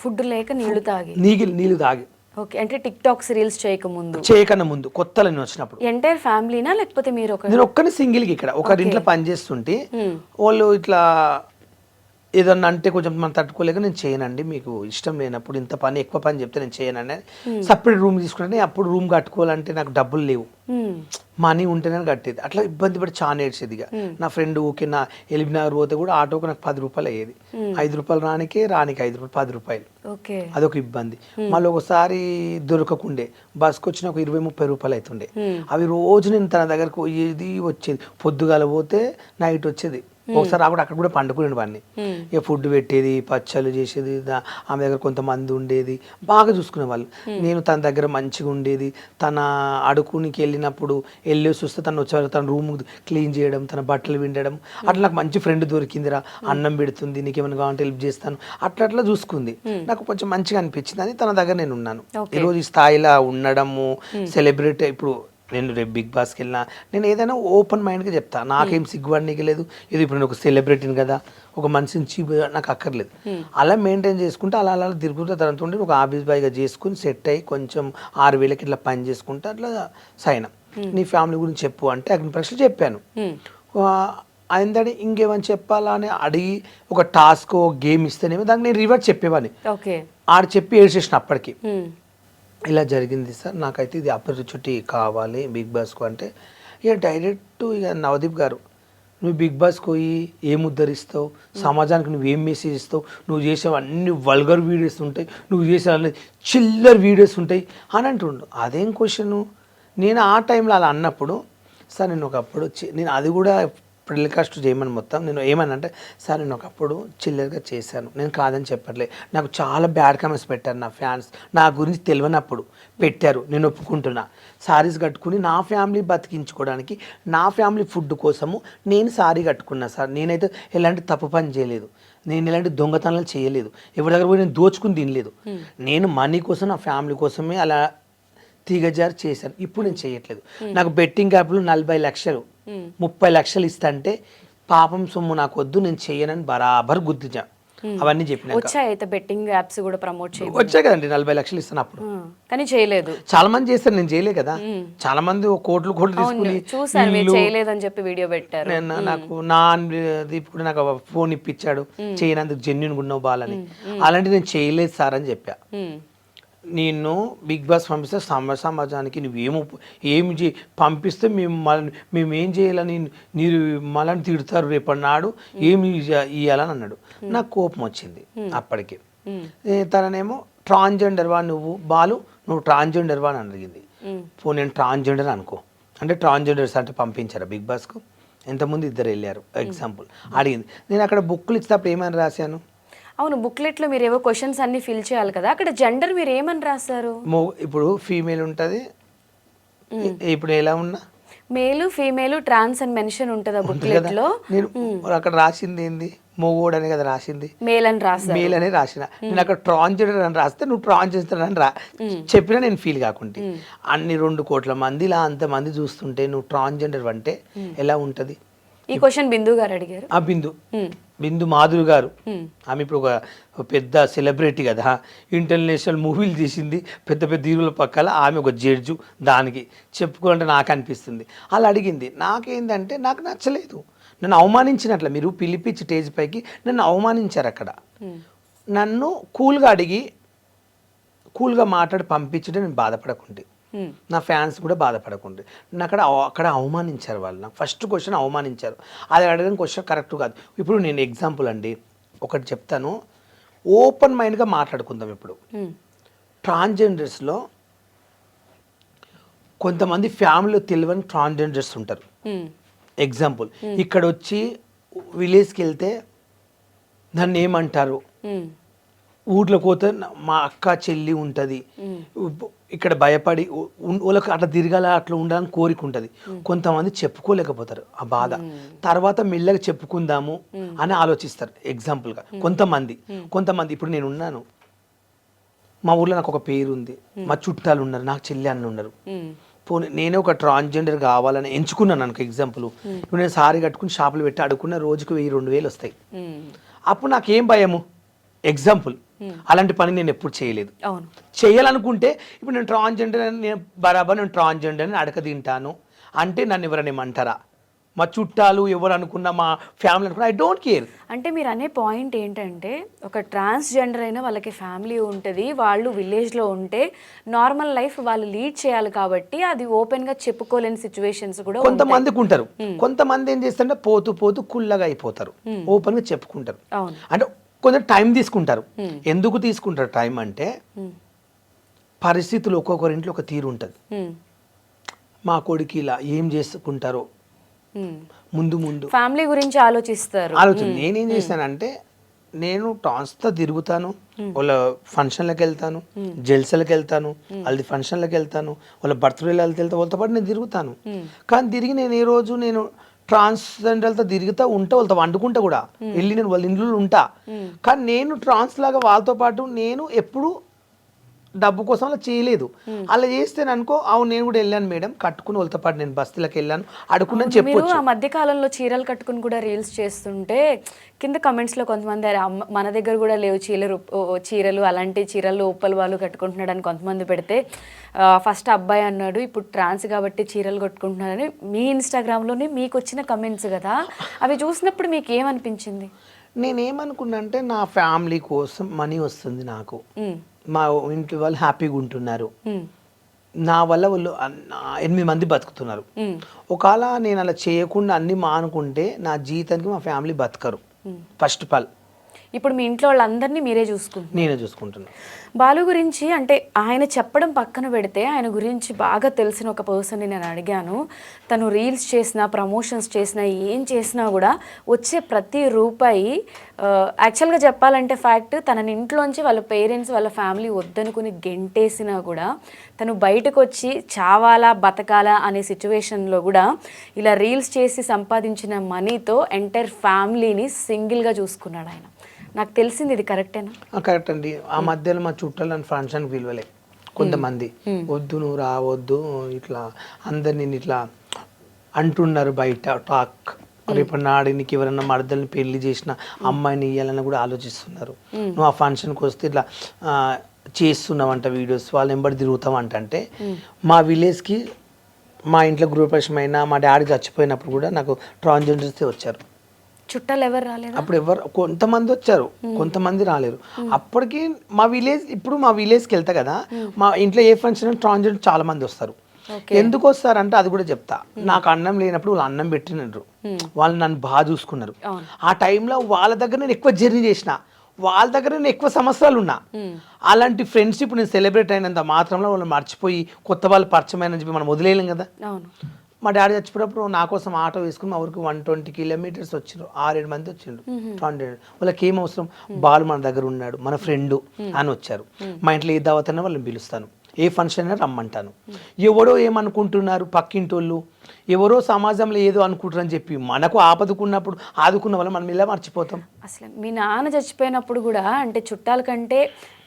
ఫుడ్ లేక నీళ్లు తాగి నీళ్ళు తాగి. ఓకే, అంటే టిక్ టాక్స్ రీల్స్ చేయకన్నా ముందు కొత్తలో నేను వచ్చినప్పుడు ఎంటైర్ ఫ్యామిలీనా లేకపోతే మీరు నేను ఒక్కని సింగిల్కి ఇక్కడ ఒకరింట్లో పని చేస్తుంటే వాళ్ళు ఇట్లా ఏదన్నా అంటే కొంచెం మనం తట్టుకోలేక నేను చేయనండి, మీకు ఇష్టం లేనప్పుడు ఇంత పని ఎక్కువ పని చెప్తే నేను చేయనండి, సపరేట్ రూమ్ తీసుకుంటే అప్పుడు రూమ్ కట్టుకోవాలంటే నాకు డబ్బులు లేవు, మనీ ఉంటేనే కట్టేది. అట్లా ఇబ్బంది పడి చాలా ఏడ్చేది. ఇక నా ఫ్రెండ్ ఊకే నా ఎలిబినగర్ పోతే కూడా ఆటోకి నాకు 10 రూపాయలు అయ్యేది, 5 రూపాయలు రానికి 5 రూపాయలు 10 రూపాయలు, అదొక ఇబ్బంది. మళ్ళీ ఒకసారి దొరకకుండే బస్కి వచ్చిన ఒక 20-30 రూపాయలు అవుతుండే. అవి రోజు నేను తన దగ్గరకు పోయేది వచ్చేది, పొద్దుగాల పోతే నైట్ వచ్చేది. ఒకసారి రాకుండా అక్కడ కూడా పండుకునే వాడిని. ఇక ఫుడ్ పెట్టేది, పచ్చళ్ళు చేసేది, ఆమె దగ్గర కొంతమంది ఉండేది, బాగా చూసుకునే వాళ్ళు. నేను తన దగ్గర మంచిగా ఉండేది. తన అడుకునికి వెళ్ళినప్పుడు వెళ్ళేసి వస్తే తను వచ్చేవాళ్ళు, తన రూమ్ క్లీన్ చేయడం, తన బట్టలు విండడం, అట్లా నాకు మంచి ఫ్రెండ్ దొరికిందిరా, అన్నం పెడుతుంది, నీకేమైనా కావాలంటే హెల్ప్ చేస్తాను, అట్లా చూసుకుంది. నాకు కొంచెం మంచిగా అనిపించింది అని తన దగ్గర నేను ఉన్నాను. ఈరోజు ఈ స్థాయిలో ఉండడము, సెలబ్రిటీ. ఇప్పుడు నేను రేపు బిగ్ బాస్కి వెళ్ళినా నేను ఏదైనా ఓపెన్ మైండ్గా చెప్తా, నాకేం సిగ్గుపడనీకి లేదు. ఇది ఇప్పుడు నేను ఒక సెలబ్రిటీని కదా, ఒక మనిషిని నాకు అక్కర్లేదు. అలా మెయింటైన్ చేసుకుంటే అలా తిరుగుతూ తనతో ఉండి ఒక ఆఫీస్ బాయ్గా చేసుకుని సెట్ అయ్యి కొంచెం 6,000కి ఇట్లా పని చేసుకుంటే అట్లా సైన్. నీ ఫ్యామిలీ గురించి చెప్పు అంటే అగ్ని పరీక్షలు చెప్పాను. అయిందని ఇంకేమని చెప్పాలా అని అడిగి ఒక టాస్క్ గేమ్ ఇస్తేనేమో దానికి నేను రివర్స్ చెప్పేవాడిని. ఆడు చెప్పి ఏడ్చేసిన అప్పటికి, ఇలా జరిగింది సార్, నాకైతే ఇది ఆపర్చునిటీ కావాలి బిగ్ బాస్కు అంటే, ఇక డైరెక్ట్ ఇక నవదీప్ గారు నువ్వు బిగ్ బాస్కి పోయి ఏం ఉద్ధరిస్తావు, సమాజానికి నువ్వేం మెసేజ్ ఇస్తావు, నువ్వు చేసేవి అన్ని వల్గర్ వీడియోస్ ఉంటాయి, నువ్వు చేసే చిల్లర్ వీడియోస్ ఉంటాయి అని అంటుండు. అదేం క్వశ్చను? నేను ఆ టైంలో అలా అన్నప్పుడు సార్ నేను ఒకప్పుడు నేను అది కూడా టెలికాస్ట్ చేయమని మొత్తం నేను ఏమనంటే సార్ నేను ఒకప్పుడు చిల్లర్గా చేశాను, నేను కాదని చెప్పట్లే, నాకు చాలా బ్యాడ్ కామెంట్స్ పెట్టారు నా ఫ్యాన్స్, నా గురించి తెలియనప్పుడు పెట్టారు, నేను ఒప్పుకుంటున్నా. సారీస్ కట్టుకుని నా ఫ్యామిలీ బతికించుకోవడానికి, నా ఫ్యామిలీ ఫుడ్ కోసము నేను సారీ కట్టుకున్నా సార్. నేనైతే ఎలాంటి తప్పు పని చేయలేదు, నేను ఎలాంటి దొంగతనాలు చేయలేదు, ఎవరి దగ్గర పోయి నేను దోచుకుని తినలేదు. నేను మనీ కోసం నా ఫ్యామిలీ కోసమే అలా తీగజారు చేశాను. ఇప్పుడు నేను చేయట్లేదు. నాకు బెట్టింగ్ యాప్లు 40 లక్షలు 30 లక్షలు ఇస్తా అంటే పాపం సొమ్ము నాకు వద్దు, నేను చెయ్యనని బరాబర్ గుర్తించా. అవన్నీ చెప్పిన బెట్టింగ్ యాప్స్ కూడా ప్రమోట్ వచ్చాయి కదండి, 40 లక్షలు ఇస్తాను అప్పుడు, కానీ చేయలేదు. చాలా మంది చేస్తారు, నేను చేయలే కదా. చాలా మంది కోట్లు తీసుకుని చేయలేదని చెప్పి వీడియో పెట్టారు. నాకు నా దీప్ కూడా నాకు ఫోన్ ఇప్పించాడు, చేయనందుకు జెన్యున్ ఉన్నావు బాలని, అలాంటి నేను చేయలేదు సార్ అని చెప్పా. నిన్ను బిగ్ బాస్ పంపిస్తే సమాజానికి ఏమి పంపిస్తే మేము ఏం చేయాలని మీరు మళ్ళీ తిడతారు రేపటి నాడు ఏమి ఇవ్వాలని అన్నాడు. నాకు కోపం వచ్చింది అప్పటికి. తననేమో ట్రాన్స్జెండర్ వా నువ్వు బాలు, నువ్వు ట్రాన్స్జెండర్ వా అని అడిగింది. నేను ట్రాన్స్జెండర్ అనుకో అంటే ట్రాన్స్జెండర్స్ అంటే పంపించారా బిగ్ బాస్కు? ఎంతమంది ఇద్దరు వెళ్ళారు ఎగ్జాంపుల్ అడిగింది. నేను అక్కడ బుక్లు ఇచ్చినప్పుడు ఏమని రాశాను? అవును, బుక్లెట్లో మీరు ఏవో క్వశ్చన్స్ అన్ని ఫిల్ చేయాలి కదా, అక్కడ జెండర్ మీరు ఏమని రాశారు? ఇప్పుడు ఫీమేల్ ఉంటుంది, ఇప్పుడు ఎలా ఉన్నా మేలు ఫీమేల్ ట్రాన్స్ అని మెన్షన్ ఉంటుంది ఆ బుక్లెట్ లో. నేను అక్కడ రాసింది ఏంది? మొగోడు అని కదా రాసింది, మేల్ అని రాశారు. మేల్ అని రాసిన. నేను అక్కడ ట్రాన్స్జెండర్ అని రాస్తే నువ్వు ట్రాన్స్జెండర్ అని చెప్పినా నేను ఫీల్ కాకుంటే. అన్ని 2 కోట్ల మందిలా అంతమంది చూస్తుంటే నువ్వు ట్రాన్స్జెండర్ అంటే ఎలా ఉంటది? ఈ క్వశ్చన్ బిందు గారు అడిగారు. ఆ బిందు మాధురి గారు, ఆమె ఇప్పుడు ఒక పెద్ద సెలబ్రిటీ కదా, ఇంటర్నేషనల్ మూవీలు తీసింది, పెద్ద పెద్ద హీరోల పక్కల ఆమె ఒక జడ్జు. దానికి చెప్పుకోవాలంటే నాకు అనిపిస్తుంది. అలా అడిగింది. నాకేందంటే నాకు నచ్చలేదు, నన్ను అవమానించినట్ల. మీరు పిలిపించి స్టేజ్ పైకి నన్ను అవమానించారు. అక్కడ నన్ను కూల్గా అడిగి కూల్గా మాట్లాడి పంపించడం నేను బాధపడకుంటే, నా ఫ్యాన్స్ కూడా బాధపడకుండే. నన్ను అక్కడ అవమానించారు వాళ్ళు. నాకు ఫస్ట్ క్వశ్చన్ అవమానించారు. అది అడగడం క్వశ్చన్ కరెక్ట్ కాదు. ఇప్పుడు నేను ఎగ్జాంపుల్ అండి ఒకటి చెప్తాను, ఓపెన్ మైండ్గా మాట్లాడుకుందాం. ఇప్పుడు ట్రాన్స్జెండర్స్లో కొంతమంది ఫ్యామిలీలో తెలియని ట్రాన్స్జెండర్స్ ఉంటారు. ఎగ్జాంపుల్ ఇక్కడ వచ్చి విలేజ్కి వెళ్తే నన్ను ఏమంటారు, ఊర్లో పోతే మా అక్క చెల్లి ఉంటుంది, ఇక్కడ భయపడి వాళ్ళకి అట్లా తిరగాల అట్లా ఉండాలని కోరిక ఉంటుంది. కొంతమంది చెప్పుకోలేకపోతారు ఆ బాధ, తర్వాత మెల్లగా చెప్పుకుందాము అని ఆలోచిస్తారు. ఎగ్జాంపుల్గా కొంతమంది ఇప్పుడు నేను ఉన్నాను, మా ఊర్లో నాకు ఒక పేరు ఉంది, మా చుట్టాలు ఉన్నారు, నాకు చెల్లి అన్న ఉన్నారు. పోనీ నేనే ఒక ట్రాన్స్జెండర్ కావాలని ఎంచుకున్నాను అనుకో. ఎగ్జాంపుల్ ఇప్పుడు నేను సారీ కట్టుకుని షాపులు పెట్టి అడుక్కున్న రోజుకు 1000-2000 వస్తాయి. అప్పుడు నాకేం భయము? ఎగ్జాంపుల్ అలాంటి పని నేను ఎప్పుడు చేయలేదు. చేయాలనుకుంటే ఇప్పుడు నేను ట్రాన్స్జెండర్ అని నేను ట్రాన్స్జెండర్ అని అడక తింటాను అంటే నన్ను ఎవరైనా ఏమంటారా? మా చుట్టాలు ఎవరు అనుకున్నా, మా ఫ్యామిలీ అనుకున్నా, ఐ డోంట్ కేర్. అంటే మీరు అనే పాయింట్ ఏంటంటే ఒక ట్రాన్స్జెండర్ అయినా వాళ్ళకి ఫ్యామిలీ ఉంటుంది, వాళ్ళు విలేజ్లో ఉంటే నార్మల్ లైఫ్ వాళ్ళు లీడ్ చేయాలి కాబట్టి అది ఓపెన్గా చెప్పుకోలేని సిచ్యువేషన్స్ కూడా కొంతమందికి ఉంటారు. కొంతమంది ఏం చేస్తారంటే పోతూ కుల్లగా అయిపోతారు, ఓపెన్గా చెప్పుకుంటారు. అంటే కొంచెం టైం తీసుకుంటారు. ఎందుకు తీసుకుంటారు టైం అంటే పరిస్థితులు ఒక్కొక్కరింట్లో ఒక తీరు ఉంటుంది. మా కొడుకు ఇలా ఏం చేసుకుంటారో ముందు ఫ్యామిలీ గురించి ఆలోచిస్తారు. నేనేం చేశానంటే నేను ట్రాన్స్తో తిరుగుతాను, వాళ్ళ ఫంక్షన్లకు వెళ్తాను, జల్సలకు వెళ్తాను, వాళ్ళది ఫంక్షన్లకు వెళ్తాను, వాళ్ళ బర్త్డేలు వెళ్తే వాళ్ళతో పాటు నేను తిరుగుతాను. కానీ తిరిగి నేను ఏ రోజు నేను ట్రాన్స్జెండర్లతో తిరుగుతా ఉంటా, వాళ్ళతో వండుకుంటా కూడా, వెళ్ళి నేను వాళ్ళ ఇంట్లో ఉంటా. కానీ నేను ట్రాన్స్ లాగా వాళ్ళతో పాటు నేను ఎప్పుడు డబ్బు కోసం అలా చేయలేదు. అలా చేస్తే అనుకో, అవును నేను కూడా వెళ్ళాను మేడం, కట్టుకుని వాళ్ళతో పాటు నేను బస్తీలకు వెళ్ళాను అడుకున్నాను చెప్పొచ్చు. ఆ మధ్య కాలంలో చీరలు కట్టుకుని కూడా రీల్స్ చేస్తుంటే కింద కమెంట్స్ లో కొంతమంది మన దగ్గర కూడా లేవు చీరలు అలాంటి చీరలు ఉప్పలు వాళ్ళు కట్టుకుంటున్నాడు అని కొంతమంది పెడితే, ఫస్ట్ అబ్బాయి అన్నాడు ఇప్పుడు ట్రాన్స్ కాబట్టి చీరలు కట్టుకుంటున్నాడని మీ ఇన్స్టాగ్రామ్లోనే మీకు వచ్చిన కమెంట్స్ కదా, అవి చూసినప్పుడు మీకు ఏమనిపించింది? నేనేమనుకున్నా అంటే నా ఫ్యామిలీ కోసం మనీ వస్తుంది నాకు, మా ఇంటి వాళ్ళు హ్యాపీగా ఉంటున్నారు, నా వల్ల వాళ్ళు 8 మంది బతుకుతున్నారు. ఒకవేళ నేను అలా చేయకుండా అన్ని మానుకుంటే నా జీవితానికి మా ఫ్యామిలీ బతకరు. ఫస్ట్ ఆఫ్ ఆల్ ఇప్పుడు మీ ఇంట్లో వాళ్ళందరినీ నేనే చూసుకుంటున్నాను. బాలు గురించి అంటే ఆయన చెప్పడం పక్కన పెడితే ఆయన గురించి బాగా తెలిసిన ఒక పర్సన్ని నేను అడిగాను. తను రీల్స్ చేసినా, ప్రమోషన్స్ చేసినా, ఏం చేసినా కూడా వచ్చే ప్రతి రూపాయి యాక్చువల్గా చెప్పాలంటే ఫ్యాక్ట్, తన ఇంట్లోంచి వాళ్ళ పేరెంట్స్ వాళ్ళ ఫ్యామిలీ వద్దనుకుని గెంటేసినా కూడా తను బయటకు వచ్చి చావాలా బతకాలా అనే సిచ్యువేషన్లో కూడా ఇలా రీల్స్ చేసి సంపాదించిన మనీతో ఎంటైర్ ఫ్యామిలీని సింగిల్గా చూసుకున్నాడు ఆయన. నాకు తెలిసింది ఇది కరెక్టేనా? కరెక్ట్ అండి. ఆ మధ్యలో మా చుట్టాలని ఫంక్షన్ పిలవలే కొంతమంది, వద్దు నువ్వు రావద్దు ఇట్లా అందరినీ ఇట్లా అంటున్నారు బయట టాక్. రేపు నాడు నీకు ఎవరన్నా మరదల్ని పెళ్లి చేసిన అమ్మాయిని ఇవ్వాలని కూడా ఆలోచిస్తున్నారు. నువ్వు ఆ ఫంక్షన్కి వస్తే ఇట్లా చేస్తున్నావంట వీడియోస్, వాళ్ళు ఎంబడి తిరుగుతావంట. అంటే మా విలేజ్కి మా ఇంట్లో గృహప్రవేశం అయినా మా డాడీ చచ్చిపోయినప్పుడు కూడా నాకు ట్రాన్స్జెండర్సే వచ్చారు చుట్టాలు ఎవరు రాలేదా? అప్పుడు ఎవరు కొంతమంది వచ్చారు, కొంతమంది రాలేరు. అప్పటికి మా విలేజ్, ఇప్పుడు మా విలేజ్కి వెళ్తా కదా, మా ఇంట్లో ఏ ఫంక్షన్ ట్రాన్స్జెండర్ చాలా మంది వస్తారు. ఎందుకు వస్తారంటే అది కూడా చెప్తా. నాకు అన్నం లేనప్పుడు వాళ్ళు అన్నం పెట్టినారు, వాళ్ళు నన్ను బాగా చూసుకున్నారు. ఆ టైంలో వాళ్ళ దగ్గర నేను ఎక్కువ జర్నీ చేసిన, వాళ్ళ దగ్గర నేను ఎక్కువ సంవత్సరాలు ఉన్నా. అలాంటి ఫ్రెండ్షిప్ నేను సెలబ్రేట్ అయినంత మాత్రంలో వాళ్ళు మర్చిపోయి కొత్త వాళ్ళు పరిచయం అని చెప్పి మనం వదిలేయలేం కదా. మా డాడీ చచ్చిపోయినప్పుడు నా కోసం ఆటో వేసుకుని మా ఊరికి 120 కిలోమీటర్స్ వచ్చిండ్రు, 6-7 మంది వచ్చిండ్రు. వాళ్ళకి ఏం అవసరం, బాలు మన దగ్గర ఉన్నాడు, మన ఫ్రెండ్ అని వచ్చారు. మా ఇంట్లో ఏ దావత్ అయినా వాళ్ళని పిలుస్తాను, ఏ ఫంక్షన్ అయినా రమ్మంటాను. ఎవరో ఏమనుకుంటున్నారు పక్కింటోళ్ళు, ఎవరో సమాజంలో ఏదో అనుకుంటారని చెప్పి మనకు ఆపదుకున్నప్పుడు ఆదుకున్న వాళ్ళు మనం ఇలా మర్చిపోతాం. అసలు మీ నాన్న చచ్చిపోయినప్పుడు కూడా అంటే చుట్టాల కంటే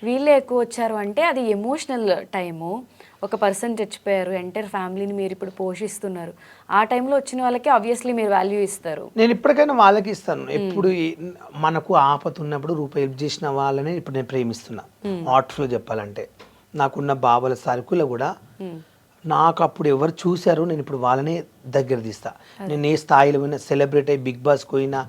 వీళ్ళే ఎక్కువ వచ్చారు అంటే అది ఎమోషనల్ టైము. ఒక పర్సన్ చచ్చిపోయారు, ఎంటైర్ ఫ్యామిలీని మీరు ఇప్పుడు పోషిస్తున్నారు. ఆ టైంలో వచ్చిన వాళ్ళకి ఆబ్వియస్లీ మీరు వాల్యూ ఇస్తారు. నేను ఇప్పటికైనా వాళ్ళకి ఇస్తాను. ఎప్పుడు మనకు ఆపద ఉన్నప్పుడు రూపాయి హెల్ప్ చేసిన వాళ్ళని ఇప్పుడు నేను ప్రేమిస్తున్నా. హార్ట్ఫుల్ చెప్పాలంటే నాకున్న బాబుల సరుకులు కూడా నాకు అప్పుడు ఎవరు చూశారో నేను ఇప్పుడు వాళ్ళనే దగ్గర తీస్తా. నేను ఏ స్థాయిలో పోయినా, సెలబ్రేట్ అయ్యి బిగ్ బాస్ పోయినా,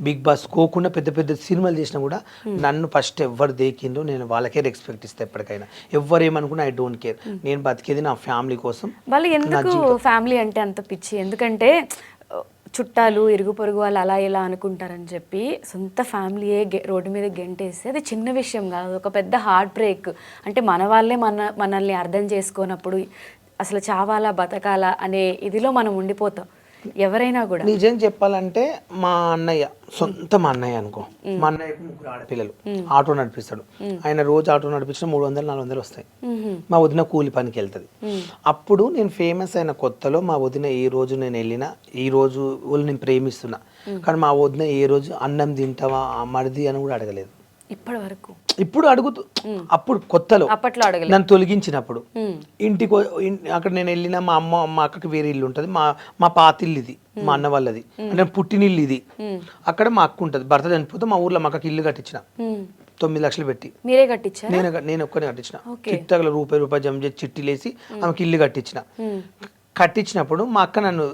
బిగ్ బాస్ కోకుండా పెద్ద పెద్ద సినిమాలు చేసినా కూడా నన్ను ఫస్ట్ ఎవరు దేకిందో నేను వాళ్ళకే రెస్పెక్ట్ ఇస్తా. ఎప్పటికైనా ఎవరు ఏమనుకున్నా ఐ డోంట్ కేర్. నేను బతికేది నా ఫ్యామిలీ కోసం. వాళ్ళు ఎందుకు ఫ్యామిలీ అంటే అంత పిచ్చి? ఎందుకంటే చుట్టాలు ఇరుగు పొరుగు వాళ్ళు అలా ఇలా అనుకుంటారని చెప్పి సొంత ఫ్యామిలీయే రోడ్డు మీద గెంటేస్తే అది చిన్న విషయం కాదు, ఒక పెద్ద హార్ట్ బ్రేక్. అంటే మన వాళ్ళే మనల్ని అర్థం చేసుకోనప్పుడు అసలు చావాలా బతకాలా అనే ఇదిలో మనం ఉండిపోతాం ఎవరైనా కూడా. నిజం చెప్పాలంటే మా అన్నయ్య, సొంత మా అన్నయ్య అనుకో, మా అన్నయ్యకు 3 ఆడపిల్లలు, ఆటో నడిపిస్తాడు ఆయన. రోజు ఆటో నడిపించిన 300-400 వస్తాయి. మా వదిన కూలి పనికి వెళ్తుంది. అప్పుడు నేను ఫేమస్ అయిన కొత్తలో మా వదిన ఏ రోజు నేను వెళ్ళినా, ఈ రోజు వాళ్ళు నేను ప్రేమిస్తున్నా, కానీ మా వదిన ఏ రోజు అన్నం తింటావా మరిది అని కూడా అడగలేదు ఇప్పటి వరకు. ఇప్పుడు అడుగుతూ, అప్పుడు కొత్తలో అప్పట్లో అడగలేదు. నన్ను తొలగించినప్పుడు ఇంటికి అక్కడ నేను వెళ్ళిన మా అక్కకి వేరే ఇల్లు ఉంటుంది, మా పాతిల్లు ఇది, మా అన్న వాళ్ళది, అంటే పుట్టినిల్లు ఇది. అక్కడ మా అక్క ఉంటుంది, భర్త చనిపోతే మా ఊర్లో మా అక్కకి ఇల్లు కట్టించిన 9 లక్షలు పెట్టి. మీరే కట్టించారు? నేను ఒక్కనే కట్టించిన. చిట్టగల రూపాయి జమ చేసి చిట్టీలేసి ఆమెకి ఇల్లు కట్టించిన. కట్టించినప్పుడు మా అక్క నన్ను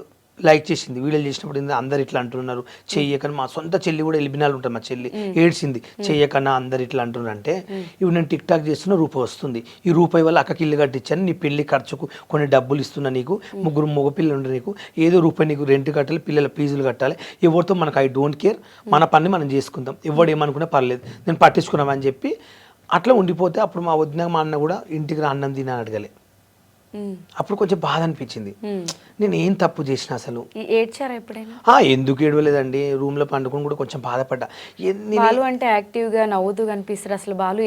లైక్ చేసింది. వీడియోలు చేసినప్పుడు అందరు ఇట్లా అంటున్నారు చెయ్యకని. మా సొంత చెల్లి కూడా ఎలిబినాలు ఉంటుంది, మా చెల్లి ఏడ్చింది, చెయ్యకన్నా అందరు ఇట్లా అంటున్నారు. అంటే ఇవి నేను టిక్ టాక్ చేస్తున్న రూపాయి వస్తుంది, ఈ రూపాయి వల్ల అక్కకి ఇల్లు కట్టించాను, నీ పెళ్లి ఖర్చుకు కొన్ని డబ్బులు ఇస్తున్నా, నీకు 3 మగపిల్లలు ఉండే, నీకు ఏదో రూపాయి నీకు రెంట్ కట్టాలి, పిల్లల ఫీజులు కట్టాలి, ఎవరితో మనకు ఐ డోంట్ కేర్, మన పని మనం చేసుకుందాం, ఎవడు ఏమనుకున్నా పర్లేదు, నేను పట్టించుకున్నామని చెప్పి అట్లా ఉండిపోతే అప్పుడు మా వదిన మా అన్న కూడా ఇంటికి రా అన్నం తిని అడగలే. అప్పుడు కొంచెం బాధ అనిపించింది, నేను ఏం తప్పు చేసిన అసలు. ఏడ్చారా ఎప్పుడైనా? ఎందుకు ఏడవలేదండి, రూమ్ లో పండుకొని కూడా కొంచెం బాధపడ్డా. బాలు అంటే యాక్టివ్ గా నవ్వుతూ కనిపిస్తారు, అసలు బాలు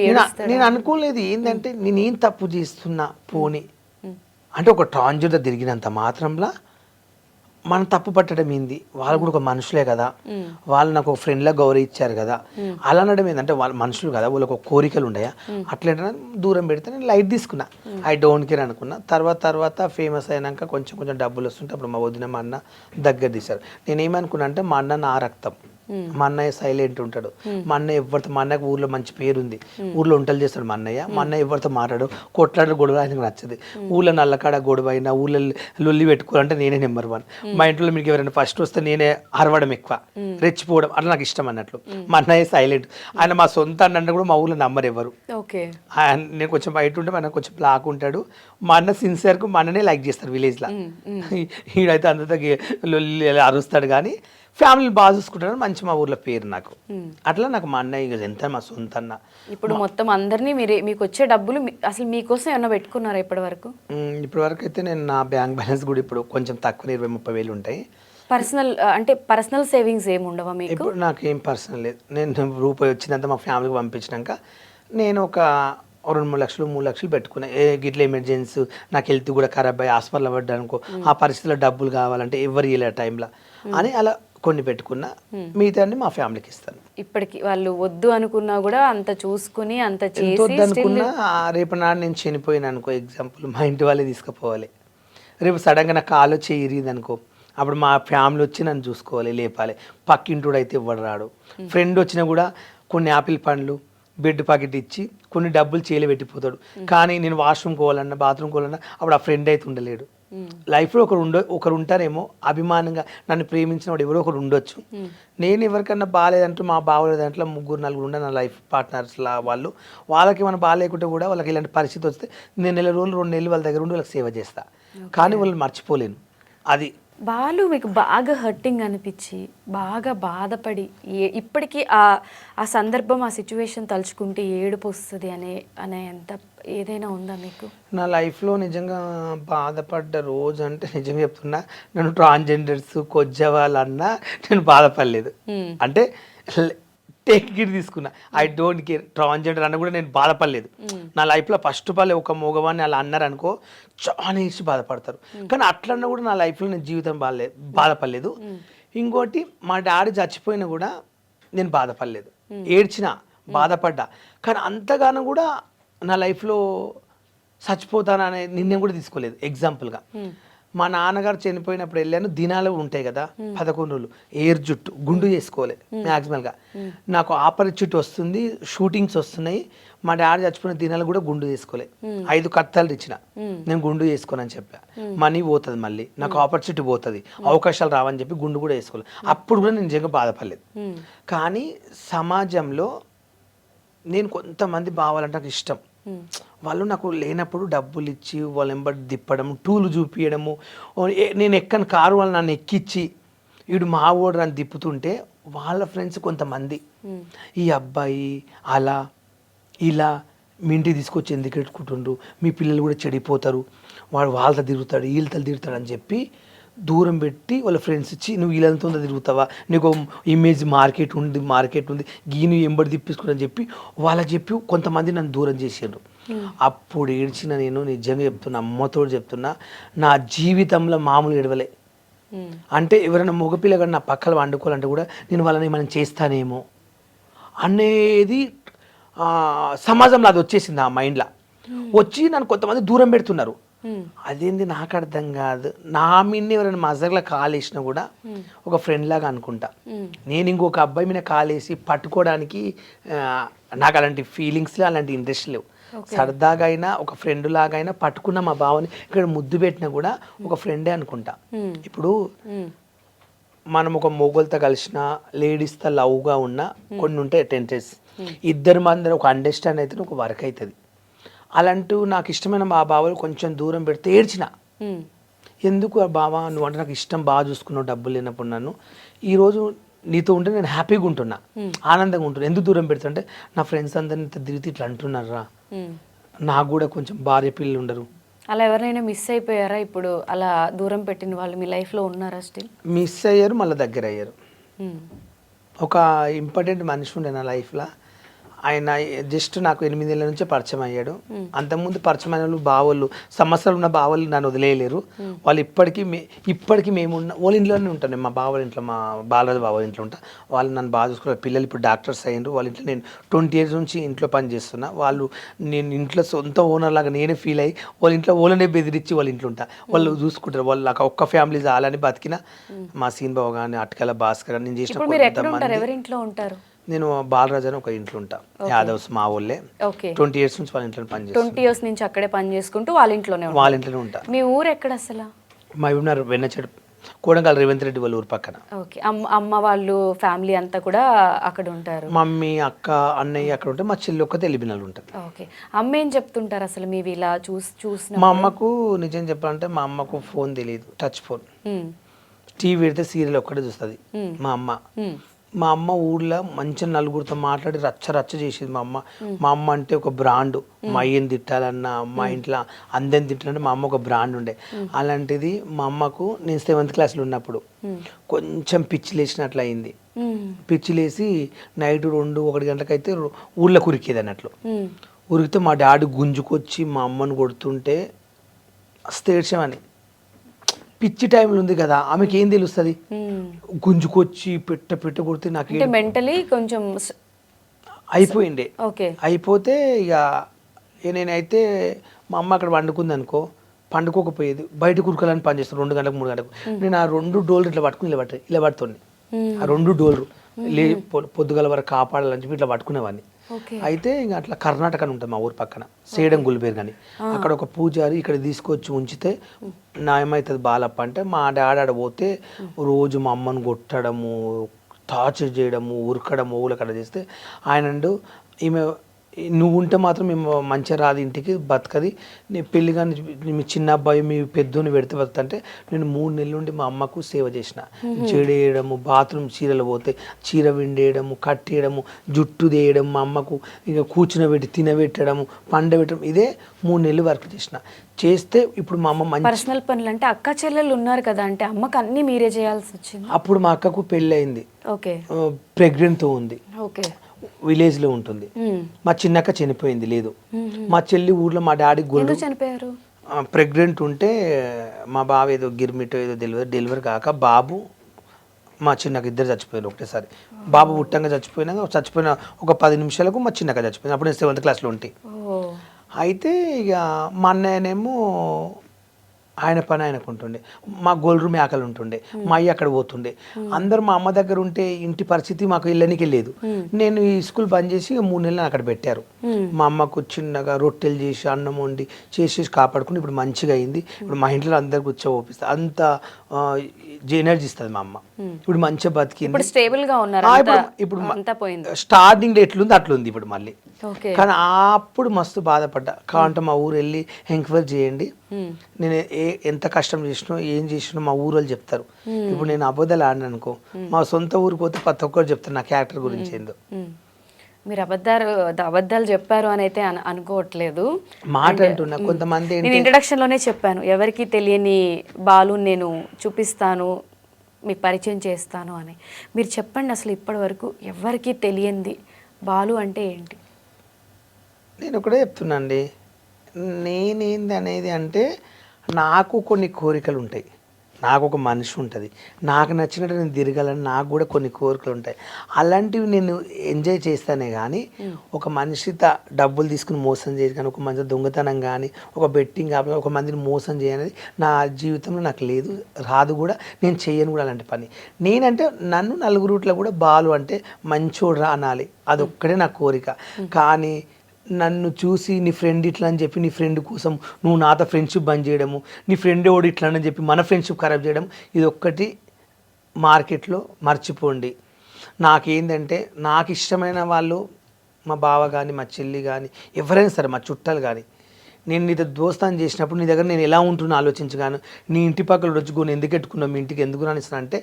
నేను అనుకోలేదు ఏంటంటే నేనేం తప్పు చేస్తున్నా పోనీ అంటే ఒక ట్రాన్స్జెండర్ తిరిగినంత మాత్రంలా మనం తప్పు పట్టడం ఏంది, వాళ్ళు కూడా ఒక మనుషులే కదా, వాళ్ళు నాకు ఒక ఫ్రెండ్లా గౌరవించారు కదా, అలా అనడం ఏంటంటే వాళ్ళు మనుషులు కదా, వాళ్ళకి ఒక కోరికలు ఉన్నాయా, అట్లా దూరం పెడితే నేను లైట్ తీసుకున్నా, ఐ డోంట్ కేర్ అనుకున్నా. తర్వాత ఫేమస్ అయినాక కొంచెం డబ్బులు వస్తుంటే అప్పుడు మా వదిన మా అన్న దగ్గర తీశారు. నేనేమనుకున్నా అంటే మా అన్న నా రక్తం, మా అన్నయ్య సైలెంట్ ఉంటాడు, మా అన్నయ్య ఎవరితో, మా అన్నయ్యకు ఊర్లో మంచి పేరు ఉంది, ఊర్లో వంటలు చేస్తాడు మా అన్నయ్య ఎవరితో మాట్లాడు, కొట్లాడు గొడవ ఆయనకు నచ్చదు. ఊళ్ళో నల్లకాడ గొడవ అయినా ఊళ్ళో లొల్లి పెట్టుకోవాలంటే నేనే నెంబర్ 1. మా ఇంట్లో మీకు ఎవరైనా ఫస్ట్ వస్తే నేనే అరవడం ఎక్కువ, రెచ్చిపోవడం అట్లా నాకు ఇష్టం అన్నట్లు. మా అన్నయ్య సైలెంట్, ఆయన మా సొంత అన్న కూడా మా ఊళ్ళో నమ్మరు ఎవరు. నేను కొంచెం బయట ఉంటే మన కొంచెం బ్లాక్ ఉంటాడు, మా అన్న సిన్సియర్కు మా అన్ననే లైక్ చేస్తారు విలేజ్లో. ఈడైతే అందరితో లొల్లి అరుస్తాడు కానీ ఫ్యామిలీ బాగా చూసుకుంటారని మంచి మా ఊర్లో పేరు నాకు. అట్లా నాకు మా అన్నయ్య ఎంత మా సొంత అన్న. ఇప్పుడు మొత్తం అందరినీ మీకు వచ్చే డబ్బులు అసలు మీకోసం ఏమన్నా పెట్టుకున్నారా ఇప్పటి వరకు? అయితే నేను నా బ్యాంక్ బ్యాలెన్స్ కూడా ఇప్పుడు కొంచెం తక్కువ 20-30 వేలు ఉంటాయి. పర్సనల్ సేవింగ్స్ ఏమి ఉండవా మీకు? ఇప్పుడు నాకు ఏం పర్సనల్ లేదు. నేను రూపాయి వచ్చినంత మా ఫ్యామిలీకి పంపించినాక నేను ఒక 2-3 లక్షలు 3 లక్షలు పెట్టుకున్నా. గిట్ల ఎమర్జెన్సీ నాకు హెల్త్ కూడా ఖరాబ్ అయ్యి హాస్పిటల్ పడ్డానుకో, ఆ పరిస్థితిలో డబ్బులు కావాలంటే ఎవరు ఇవ్వలే టైంలో అని అలా కొన్ని పెట్టుకున్నా, మిగతా మా ఫ్యామిలీకి ఇస్తాను. ఇప్పటికి వాళ్ళు వద్దు అనుకున్నా కూడా అంత చూసుకుని అంత చేసి వద్దు అనుకున్నా రేపు నాడు నేను చనిపోయినా అనుకో, ఎగ్జాంపుల్ మా ఇంటి వాళ్ళే తీసుకుపోవాలి. రేపు సడన్గా నాకు కాలు చేరిది అనుకో, అప్పుడు మా ఫ్యామిలీ వచ్చి నన్ను చూసుకోవాలి, లేపాలి. పక్కింటోడు అయితే ఇవ్వడు రాడు. ఫ్రెండ్ వచ్చినా కూడా కొన్ని యాపిల్ పండ్లు బెడ్ ప్యాకెట్ ఇచ్చి కొన్ని డబ్బులు చేయలే పెట్టిపోతాడు. కానీ నేను వాష్రూమ్ పోవాలన్నా బాత్రూమ్ పోవాలన్నా అప్పుడు ఆ ఫ్రెండ్ అయితే ఉండలేడు. లైఫ్లో ఒకరు ఉంటారేమో అభిమానంగా నన్ను ప్రేమించిన వాడు ఎవరో ఒకరు ఉండొచ్చు. నేను ఎవరికన్నా బాగాలేదంటూ మా బాగోలేదంటే 3-4 ఉండే నా లైఫ్ పార్ట్నర్స్లా వాళ్ళకి ఏమైనా బాగాలేకుంటే కూడా వాళ్ళకి ఇలాంటి పరిస్థితి వస్తే నేను 1 నెల రోజులు 2 నెలలు వాళ్ళ దగ్గర ఉండి వాళ్ళకి సేవ చేస్తా. కానీ వాళ్ళని మర్చిపోలేను. అది బాలు మీకు బాగా హర్టింగ్ అనిపించి బాగా బాధపడి ఇప్పటికీ ఆ సందర్భం ఆ సిచ్యువేషన్ తలుచుకుంటే ఏడుపు వస్తుంది అనే ఎంత ఏదైనా ఉందా మీకు? నా లైఫ్లో నిజంగా బాధపడ్డ రోజు అంటే నిజంగా చెప్తున్నా, నన్ను ట్రాన్స్జెండర్స్ కొజ్జవాళ్ళన్నా నేను బాధపడలేదు. అంటే టేక్ గిట్ తీసుకున్నా, ఐ డోంట్ కేర్. ట్రాన్స్జెండర్ అన్న కూడా నేను బాధపడలేదు. నా లైఫ్లో ఫస్ట్ పాలే ఒక మగవాడిని అలా అన్నారు అనుకో చాలా ఇచ్చి బాధపడతారు. కానీ అట్లన్నా కూడా నా లైఫ్లో నేను జీవితం బాధపడలేదు. ఇంకోటి మా డాడీ చచ్చిపోయినా కూడా నేను బాధపడలేదు. ఏడ్చిన, బాధపడ్డా. కానీ అంతగానో కూడా నా లైఫ్లో చచ్చిపోతాననే నిర్ణయం కూడా తీసుకోలేదు. ఎగ్జాంపుల్గా మా నాన్నగారు చనిపోయినప్పుడు వెళ్ళాను, దినాలు ఉంటాయి కదా 11 రోజులు, ఎయిర్ జుట్టు గుండు చేసుకోవాలి మ్యాక్సిమల్గా. నాకు ఆపర్చునిటీ వస్తుంది, షూటింగ్స్ వస్తున్నాయి. మా డాడీ చచ్చిపోయిన దినాలు కూడా గుండు చేసుకోలే. 5 కత్తాలు ఇచ్చిన, నేను గుండు చేసుకోనని చెప్పా. మనీ పోతుంది, మళ్ళీ నాకు ఆపర్చునిటీ పోతుంది, అవకాశాలు రావని చెప్పి గుండు కూడా వేసుకోలేదు. అప్పుడు కూడా నేను నిజంగా బాధపడలేదు. కానీ సమాజంలో నేను కొంతమంది బావాలంటే నాకు ఇష్టం. వాళ్ళు నాకు లేనప్పుడు డబ్బులు ఇచ్చి వాళ్ళ వెంబడి తిప్పడం, టూలు చూపించడము. నేను ఎక్కని కారు వాళ్ళు నన్ను ఎక్కిచ్చి వీడు మా ఓడు అని తిప్పుతుంటే వాళ్ళ ఫ్రెండ్స్ కొంతమంది ఈ అబ్బాయి అలా ఇలా మీ ఇంటికి తీసుకొచ్చి ఎందుకు ఎట్టుకుంటుండ్రు, మీ పిల్లలు కూడా చెడిపోతారు, వాడు వాళ్ళతో తిరుగుతాడు వీళ్ళతో తిరుగుతాడు అని చెప్పి దూరం పెట్టి వాళ్ళ ఫ్రెండ్స్ ఇచ్చి నువ్వు వీళ్ళతో తిరుగుతావా, నీకు ఇమేజ్ మార్కెట్ ఉంది గీను ఎంబడి తిప్పించుకుని చెప్పి వాళ్ళకి చెప్పి కొంతమంది నన్ను దూరం చేసారు. అప్పుడు ఏడ్చిన నేను నిజంగా చెప్తున్నా, అమ్మతో చెప్తున్నా, నా జీవితంలో మామూలు ఏడవలే. అంటే ఎవరైనా మగపిల్లగా నా పక్కన వండుకోవాలంటే కూడా నేను వాళ్ళని మనం చేస్తానేమో అనేది సమాజంలో అది వచ్చేసింది. ఆ మైండ్లో వచ్చి నన్ను కొంతమంది దూరం పెడుతున్నారు. అదేంది నాకు అర్థం కాదు. నా మీద ఎవరైనా మజర్లో కాలేసినా కూడా ఒక ఫ్రెండ్ లాగా అనుకుంటా. నేను ఇంకొక అబ్బాయి మీద కాలేసి పట్టుకోవడానికి నాకు అలాంటి ఫీలింగ్స్లో అలాంటి ఇంట్రెస్ట్ లేవు. సరదాగా అయినా ఒక ఫ్రెండ్ లాగా అయినా పట్టుకున్న మా బావని ఇక్కడ ముద్దు పెట్టినా కూడా ఒక ఫ్రెండే అనుకుంటా. ఇప్పుడు మనం ఒక మొగోళ్ళతో కలిసిన లేడీస్తో లవ్గా ఉన్న కొన్ని ఉంటాయి టెంటెస్, ఇద్దరు మంది ఒక అండర్స్టాండ్ అయితే ఒక వర్క్ అవుతుంది. అలాంటి నాకు ఇష్టమైన మా బావలు కొంచెం దూరం పెడితే ఏడ్చిన. ఎందుకు ఆ బావ నువ్వు అంటే నాకు ఇష్టం, బాగా చూసుకున్నావు, డబ్బులు లేనప్పుడు నన్ను ఈరోజు నీతో ఉంటే నేను హ్యాపీగా ఉంటున్నా, ఆనందంగా ఉంటున్నా. ఎందుకు దూరం పెడతా అంటే నా ఫ్రెండ్స్ అందరిని తిరిగి ఇట్లా అంటున్నారా, నాకు కూడా కొంచెం భార్య పిల్లలు ఉండరు. అలా ఎవరైనా మిస్ అయిపోయారా? ఇప్పుడు అలా దూరం పెట్టిన వాళ్ళు మీ లైఫ్లో ఉన్నారా? స్టిల్ మిస్ అయ్యారు, మళ్ళీ దగ్గర అయ్యారు. ఒక ఇంపార్టెంట్ మనిషి ఉండే నా లైఫ్లో. ఆయన జస్ట్ నాకు 8 ఏళ్ళ నుంచే పరిచయం అయ్యాడు. అంతకుముందు పరిచయం అయిన వాళ్ళు బావోళ్ళు, సమస్యలు ఉన్న బావోళ్ళు నన్ను వదిలేయలేరు. వాళ్ళు ఇప్పటికీ మేము వాళ్ళ ఇంట్లోనే ఉంటాను. నేను మా బావల ఇంట్లో, మా బాలరాజు బావల ఇంట్లో ఉంటా. వాళ్ళు నన్ను బాగా చూసుకున్నారు. పిల్లలు ఇప్పుడు డాక్టర్స్ అయ్యారు. వాళ్ళ ఇంట్లో నేను 20 years నుంచి ఇంట్లో పని చేస్తున్నా. వాళ్ళు నేను ఇంట్లో సొంత ఓనర్ లాగా నేనే ఫీల్ అయ్యి వాళ్ళ ఇంట్లో ఓలనే బెదిరించి వాళ్ళ ఇంట్లో ఉంటా. వాళ్ళు చూసుకుంటారు. వాళ్ళు నాకు ఒక్క ఫ్యామిలీ చాలని బతికిన మా సీన్ బావ కానీ అటకల భాస్కర్ నేను చేసిన ఎవరింట్లో ఉంటారు? నేను బాలరాజు అని ఒక ఇంట్లో ఉంటా. యాదవ్స్ మా ఊళ్ళే. 20 years నుంచి వాళ్ళ ఇంట్లో పని చేస్తాను. 20 years నుంచి అక్కడే పని చేసుకుంటూ వాళ్ళ ఇంట్లోనే ఉంటా. మీ ఊరు ఎక్కడ అసలు? మా ఊరు వెన్నచెడు, కోడంగల్ రేవంత్ రెడ్డి వాళ్ళ ఊరు పక్కన. ఓకే. అమ్మ వాళ్ళు ఫ్యామిలీ అంతా కూడా అక్కడ ఉంటారు? మమ్మీ, అక్క, అన్నయ్య అక్కడ ఉంటే, మా చెల్లి ఒక్కతే ఎలిబినాలు ఉంటుంది. ఓకే. అమ్మ ఏం చెప్తుంటారు అసలు మీవి ఇలా చూసిన? మా అమ్మకు నిజం చెప్పాలంటే మా అమ్మకు ఫోన్ తెలియదు, టచ్ ఫోన్. టీవీ పెడితే సీరియల్ ఒక్కటే చూస్తుంది మా అమ్మ. మా అమ్మ ఊళ్ళో మంచిగా నలుగురితో మాట్లాడి రచ్చ చేసేది మా అమ్మ. మా అమ్మ అంటే ఒక బ్రాండ్. మా అయ్యని తిట్టాలన్నా, మా ఇంట్లో అందరిని తిట్టాలంటే మా అమ్మ ఒక బ్రాండ్ ఉండే. అలాంటిది మా అమ్మకు నేను 7th classలో ఉన్నప్పుడు కొంచెం పిచ్చి లేచినట్లు అయింది. పిచ్చి లేసి నైట్ 2-1 గంటలకైతే ఊళ్ళో కురికేది అన్నట్లు. ఉరికితే మా డాడీ గుంజుకొచ్చి మా అమ్మను కొడుతుంటే అస్తేడ్చామని. పిచ్చి టైంలో ఉంది కదా, ఆమెకి ఏం తెలుస్తుంది, గుంజుకొచ్చి పెట్ట కొడితే నాకు మెంటలీ కొంచెం అయిపోయిండే. అయిపోతే ఇక నేనైతే మా అమ్మ అక్కడ వండుకుంది అనుకో, పండుకోకపోయేది, బయట కురుకోవాలని పని చేస్తాను 2 గంటలకు 3 గంటలకు. నేను ఆ 2 డోర్లు ఇట్లా పట్టుకుని ఇలా పడుతుంది. ఆ 2 డోర్లు పొద్దుగల వరకు కాపాడాలని చెప్పి ఇట్లా పట్టుకునేవాడిని. ఓకే. అయితే ఇంకా అట్లా కర్ణాటక అని ఉంటుంది మా ఊరు పక్కన సేడం గుల్బేర్ అని, అక్కడ ఒక పూజారి ఇక్కడ తీసుకొచ్చి ఉంచితే ఏమవుతుంది బాలప్ప అంటే, మా డాడీ ఆడ పోతే రోజు మా అమ్మను కొట్టడము, టార్చర్ చేయడము, ఉరకడము, ఊలకడ చేస్తే ఆయన ఈమె నువ్వు ఉంటే మాత్రం మేము మంచిగా రాదు ఇంటికి బతకది, నీ పెళ్లి కానీ మీ చిన్న అబ్బాయి మీ పెద్దోని పెడితే బతుకుతుంటే నేను 3 నెలల నుండి మా అమ్మకు సేవ చేసిన, జడేయడము, బాత్రూమ్ చీరలు పోతే చీర విండేయడము, కట్టేయడము, జుట్టు తీయడం, మా అమ్మకు ఇక కూర్చునబెట్టి తినబెట్టడము, పండబెట్టడం, ఇదే 3 నెలలు వర్క్ చేస్తే ఇప్పుడు మా అమ్మ మంచి పర్సనల్ పనులు అంటే అక్క చెల్లెలు ఉన్నారు కదా, అంటే అమ్మకి అన్ని మీరే చేయాల్సి వచ్చింది. అప్పుడు మా అక్కకు పెళ్ళి అయింది, ఓకే, ప్రెగ్నెంట్తో ఉంది, ఓకే, విలేజ్లో ఉంటుంది. మా చిన్నక్క చనిపోయింది లేదు, మా చెల్లి ఊర్లో మా డాడీ గొల్లు చనిపోయారు. ప్రెగ్నెంట్ ఉంటే మా బావ ఏదో గిర్మిటో ఏదో డెలివరీ కాక బాబు మా చిన్నక్క ఇద్దరు చచ్చిపోయారు ఒకటేసారి. బాబు పుట్టంగా చచ్చిపోయిన ఒక 10 నిమిషాలకు మా చిన్నక్క చచ్చిపోయింది. అప్పుడు నేను 7th క్లాస్లో ఉంటే. అయితే ఇక మా అన్నయ్యనేమో ఆయన పని ఆయనకు ఉంటుండే, మా గోల్రూమ్ మేకలు ఉంటుండే, మా అయ్య అక్కడ పోతుండే, అందరు మా అమ్మ దగ్గర ఉంటే ఇంటి పరిస్థితి మాకు ఇళ్ళనికి లేదు. నేను ఈ స్కూల్ బంద్ చేసి 3 నెలలు అక్కడ పెట్టారు. మా అమ్మకు చిన్నగా రొట్టెలు చేసి అన్నం వండి చేసి కాపాడుకుని ఇప్పుడు మంచిగా అయింది. ఇప్పుడు మా ఇంట్లో అందరు కూర్చోపిస్తుంది, అంత ఎనర్జీ ఇస్తుంది మా అమ్మ. ఇప్పుడు మంచిగా బతికింది, స్టేబుల్ గా ఉన్నారు. ఇప్పుడు స్టార్టింగ్ ఎట్లుంది అట్లుంది ఇప్పుడు మళ్ళీ. కానీ అప్పుడు మస్తు బాధపడ్డా. కావంటే మా ఊరు వెళ్ళి ఎంక్వైరీ చేయండి, నేను ఎంత కష్టం చేసినో ఏం చేసినో మా ఊరు వాళ్ళు చెప్తారు. ఇప్పుడు నేను అబద్ధాలు ఆడిన అనుకో, మా సొంత ఊరికి పోతే ప్రతి ఒక్కరు చెప్తారు నా క్యారెక్టర్ గురించి ఏందో. మీరు అబద్ధాలు చెప్పారు అని అయితే అనుకోవట్లేదు, మాట అంటున్నా. కొంతమంది నేను ఇంట్రడక్షన్ లోనే చెప్పాను, ఎవరికి తెలియని బాలు నేను చూపిస్తాను, మీకు పరిచయం చేస్తాను అని. మీరు చెప్పండి అసలు ఇప్పటి వరకు ఎవరికి తెలియంది బాలు అంటే ఏంటి? నేను ఒకటే చెప్తున్నాండి, నేనేంది అనేది అంటే నాకు కొన్ని కోరికలు ఉంటాయి, నాకు ఒక మనిషి ఉంటుంది, నాకు నచ్చినట్టు నేను తిరగాలని నాకు కూడా కొన్ని కోరికలు ఉంటాయి. అలాంటివి నేను ఎంజాయ్ చేస్తానే కానీ ఒక మనిషి డబ్బులు తీసుకుని మోసం చేసి కానీ, ఒక మంచి దొంగతనం కానీ, ఒక బెట్టింగ్ కానీ, ఒక మందిని మోసం చేయనేది నా జీవితంలో నాకు లేదు, రాదు కూడా, నేను చేయను కూడా అలాంటి పని. నేనంటే నన్ను నలుగురుట్లో కూడా బాలు అంటే మంచోడు రా అనాలి, అదొక్కడే నా కోరిక. కానీ నన్ను చూసి నీ ఫ్రెండ్ ఇట్లా అని చెప్పి నీ ఫ్రెండ్ కోసం నువ్వు నాతో ఫ్రెండ్షిప్ బంద్ చేయడము, నీ ఫ్రెండ్ ఓడి ఇట్లా అని చెప్పి మన ఫ్రెండ్షిప్ ఖరాబ్ చేయడం, ఇది ఒక్కటి మార్కెట్లో మర్చిపోండి. నాకేంటంటే నాకు ఇష్టమైన వాళ్ళు మా బావ కానీ మా చెల్లి కానీ ఎవరైనా సరే మా చుట్టాలు కానీ, నేను నీతో దోస్తాను చేసినప్పుడు నీ దగ్గర నేను ఎలా ఉంటున్నా ఆలోచించగాను, నీ ఇంటి పక్కన వచ్చుకొని ఎందుకు పెట్టుకున్నావు, మీ ఇంటికి ఎందుకు రానిస్తున్నా అంటే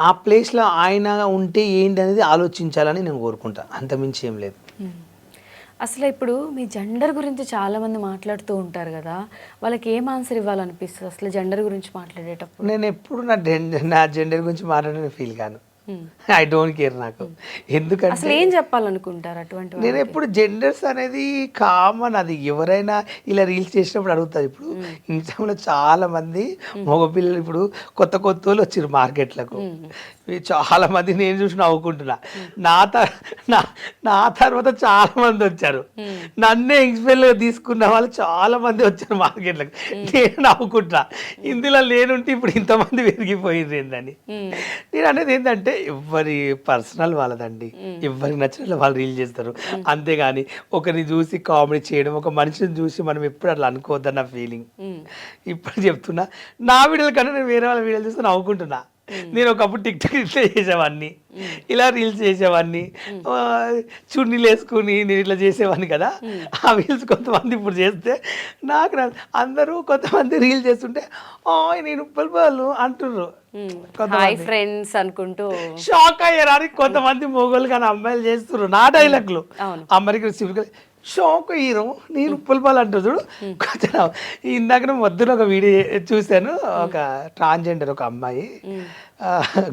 ఆ ప్లేస్లో ఆయన ఉంటే ఏంటి అనేది ఆలోచించాలని నేను కోరుకుంటా, అంతమించి ఏం లేదు. అసలు ఇప్పుడు మీ జెండర్ గురించి చాలా మంది మాట్లాడుతూ ఉంటారు కదా, వాళ్ళకి ఏం ఆన్సర్ ఇవ్వాలనిపిస్తుంది అసలు జెండర్ గురించి మాట్లాడేటప్పుడు? నేను ఎప్పుడు నా జెండర్ గురించి మాట్లాడిన ఫీల్ కాను, ఐ డోంట్ కేర్. నాకు ఎందుకంటే అసలు ఏం చెప్పాలనుకుంటారు అటువంటి? నేను ఎప్పుడు జెండర్స్ అనేది కామన్, అది ఎవరైనా ఇలా రీల్స్ చేసినప్పుడు అడుగుతారు. ఇప్పుడు ఇన్స్టాగ్రామ్లో చాలా మంది మగపిల్లలు ఇప్పుడు కొత్త వాళ్ళు వచ్చారు మార్కెట్లకు, చాలా మంది నేను చూసి నవ్వుకుంటున్నా. నా తర్వాత చాలా మంది వచ్చారు, నన్నే ఎక్స్పెల్ తీసుకున్న వాళ్ళు చాలా మంది వచ్చారు మార్కెట్లకు, నేను నవ్వుకుంటున్నా. ఇందులో లేనుంటే ఇప్పుడు ఇంతమంది పెరిగిపోయింది ఏందని. నేను అనేది ఏంటంటే ఎవరి పర్సనల్ వాళ్ళదండి, ఎవరికి నచ్చినట్లు వాళ్ళు రీల్ చేస్తారు, అంతేగాని ఒకరిని చూసి కామెడీ చేయడం, ఒక మనిషిని చూసి మనం ఎప్పుడు అట్లా అనుకోవద్దన్న ఫీలింగ్. ఇప్పుడు చెప్తున్నా, నా వీడియోల కన్నా నేను వేరే వాళ్ళ వీడియోలు చూస్తే నవ్వుకుంటున్నా. నేను ఒకప్పుడు టిక్టాక్ ఇట్లా చేసేవాడిని, ఇలా రీల్స్ చేసేవాడిని, చున్నీలు వేసుకుని నేను ఇట్లా చేసేవాడిని కదా. ఆ రీల్స్ కొంతమంది ఇప్పుడు చేస్తే నాకు అందరూ కొంతమంది రీల్ చేస్తుంటే నేను వాళ్ళు అంటుర్రు, ఫ్రెండ్స్ అనుకుంటూ షాక్ అయ్యారు. కొంతమంది మొగోళ్ళు కానీ అమ్మాయిలు చేస్తున్నారు నా డైలాగ్లు, అమెరికా షాక్ హీరో నేను ఉప్పలపాలు అంటారు చూడు. కొంచెం ఇందాక వద్దున ఒక వీడియో చూశాను, ఒక ట్రాన్స్జెండర్ ఒక అమ్మాయి,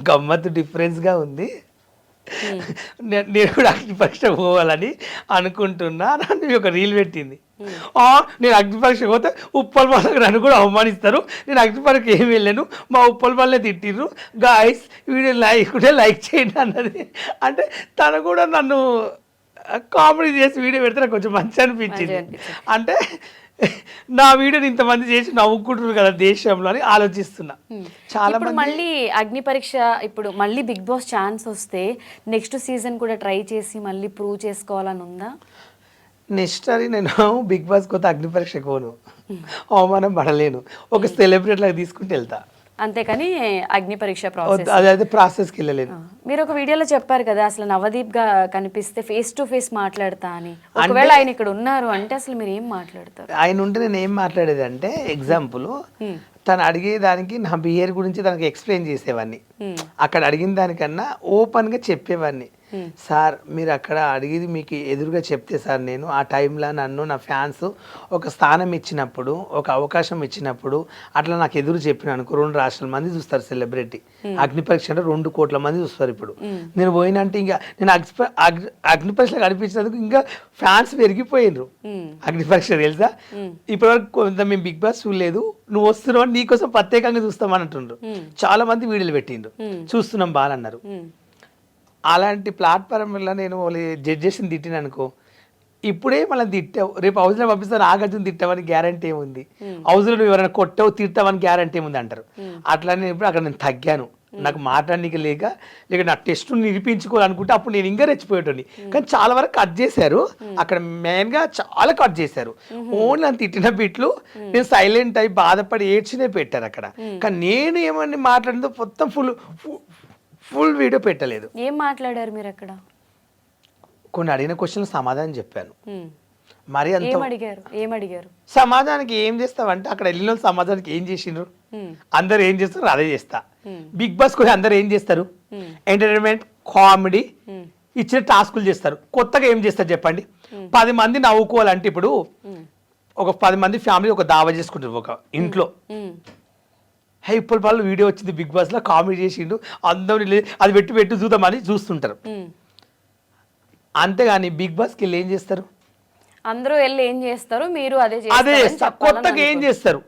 గమ్మత్తు డిఫరెన్స్గా ఉంది, నేను కూడా అగ్ని పరీక్ష పోవాలని అనుకుంటున్నా అని ఒక రీల్ పెట్టింది. నేను అగ్ని పరీక్ష పోతే ఉప్పలపాలకు నన్ను కూడా అవమానిస్తారు, నేను అగ్ని పరీక్ష ఏమి వెళ్ళాను, మా ఉప్పలపాలనే తిట్టిర్రు, గాయస్ వీడియో లైక్ చేయండి అన్నది. అంటే తను కూడా నన్ను కామెడీ చేసి వీడియో పెడితే నాకు కొంచెం మంచి అనిపించింది. అంటే నా వీడియోని ఇంతమంది చేసి నవ్వుకుంటున్నారు కదా దేశంలో అని ఆలోచిస్తున్నా. చాలా ఇప్పుడు మళ్ళీ అగ్ని పరీక్ష, ఇప్పుడు మళ్ళీ బిగ్ బాస్ ఛాన్స్ వస్తే నెక్స్ట్ సీజన్ కూడా ట్రై చేసి మళ్ళీ ప్రూవ్ చేసుకోవాలని ఉందా? నెక్స్ట్ అది నేను బిగ్ బాస్ కొత్త అగ్ని పరీక్ష పోను, అవమానం పడలేను, ఒక సెలబ్రిటీ లాగా తీసుకుంటూ వెళ్తా, అంతేకాని అగ్ని పరీక్ష ప్రాసెస్ అదే ప్రాసెస్కి వెళ్ళలేను. మీరు ఒక వీడియోలో చెప్పారు కదా, అసలు నవదీప్ గా కనిపిస్తే ఫేస్ టు ఫేస్ మాట్లాడతా అని. ఒకవేళ ఆయన ఇక్కడ ఉన్నారు అంటే అసలు మీరు ఏం మాట్లాడతారు? ఆయన ఉంటే నేను ఏం మాట్లాడేది అంటే, ఎగ్జాంపుల్ తను అడిగేదానికి నా బిహేవియర్ గురించి తనకి ఎక్స్ప్లెయిన్ చేసేవాడిని. అక్కడ అడిగిన దానికన్నా ఓపెన్గా చెప్పేవాడిని. సార్ మీరు అక్కడ అడిగేది మీకు ఎదురుగా చెప్తే సార్, నేను ఆ టైంలో నన్ను నా ఫ్యాన్స్ ఒక స్థానం ఇచ్చినప్పుడు, ఒక అవకాశం ఇచ్చినప్పుడు అట్లా నాకు ఎదురు చెప్పిన అనుకో 2 రాష్ట్రాల మంది చూస్తారు సెలబ్రిటీ. అగ్ని పరీక్ష అంటే 2 కోట్ల మంది చూస్తారు. ఇప్పుడు నేను పోయినంటే ఇంకా నేను అగ్ని పరీక్షలకు అనిపించినందుకు ఇంకా ఫ్యాన్స్ పెరిగిపోయినరు. అగ్ని పరీక్ష తెలుసా, ఇప్పటివరకు కొంత మేము బిగ్ బాస్ చూడలేదు, నువ్వు వస్తున్నావు నీకోసం ప్రత్యేకంగా చూస్తామని అంటుండ్రు. చాలా మంది వీడియోలు పెట్టిండ్రు, చూస్తున్నాం బాలన్నారు. అలాంటి ప్లాట్ఫామ్లో నేను జడ్జెస్ని తిట్టిన అనుకో, ఇప్పుడే మళ్ళీ తిట్టావు, రేపు హౌస్లో పంపిస్తే నాగార్జున తిట్టావని గ్యారంటీ ఏముంది, హౌస్లో నువ్వు ఎవరైనా కొట్టావు తిట్టావని గ్యారంటీ ఏముంది అంటారు. అట్లా నేను ఇప్పుడు అక్కడ నేను తగ్గాను, నాకు మాట్లాడడానికి లేక నా టెస్ట్ నిరూపించుకోవాలనుకుంటే అప్పుడు నేను ఇంకా రెచ్చిపోయేటోని. కానీ చాలా వరకు కట్ చేశారు, అక్కడ మెయిన్గా చాలా కట్ చేశారు. ఓన్లీ నన్ను తిట్టిన బిట్లు నేను సైలెంట్ అయి బాధపడి ఏడ్చినే పెట్టారు అక్కడ. కానీ నేను ఏమని మాట్లాడిందో మొత్తం ఫుల్ వీడియో పెట్టలేదు. ఏం మాట్లాడారు మీరు అక్కడ? కొన్ని అడిగిన క్వశ్చన్ సమాధానం చెప్పాను. మరి అంత ఏమడిగారు? సమాధానానికి ఏం చేస్తావంటే, అక్కడ వెళ్ళిన సమాధానానికి ఏం చేసిండ్రు, అందరు ఏం చేస్తారు అదే చేస్తా. బిగ్ బాస్ కూడా అందరు ఏం చేస్తారు, ఎంటర్టైన్మెంట్, కామెడీ ఇచ్చిన టాస్కులు చేస్తారు. కొత్తగా ఏం చేస్తారు చెప్పండి? 10 మంది నవ్వుకోవాలంటే ఇప్పుడు ఒక 10 మంది ఫ్యామిలీ ఒక దావా చేసుకుంటారు ఒక ఇంట్లో. ఇప్పుడు వాళ్ళు వీడియో వచ్చింది బిగ్ బాస్లో, కామెడీ చేసిండు, అందరూ అది పెట్టి చూద్దామని చూస్తుంటారు. అంతేగాని బిగ్ బాస్కి వెళ్ళి ఏం చేస్తారు? అందరూ వెళ్ళి ఏం చేస్తారు, మీరు అదే చేస్తారు. కొత్తగా ఏం చేస్తారు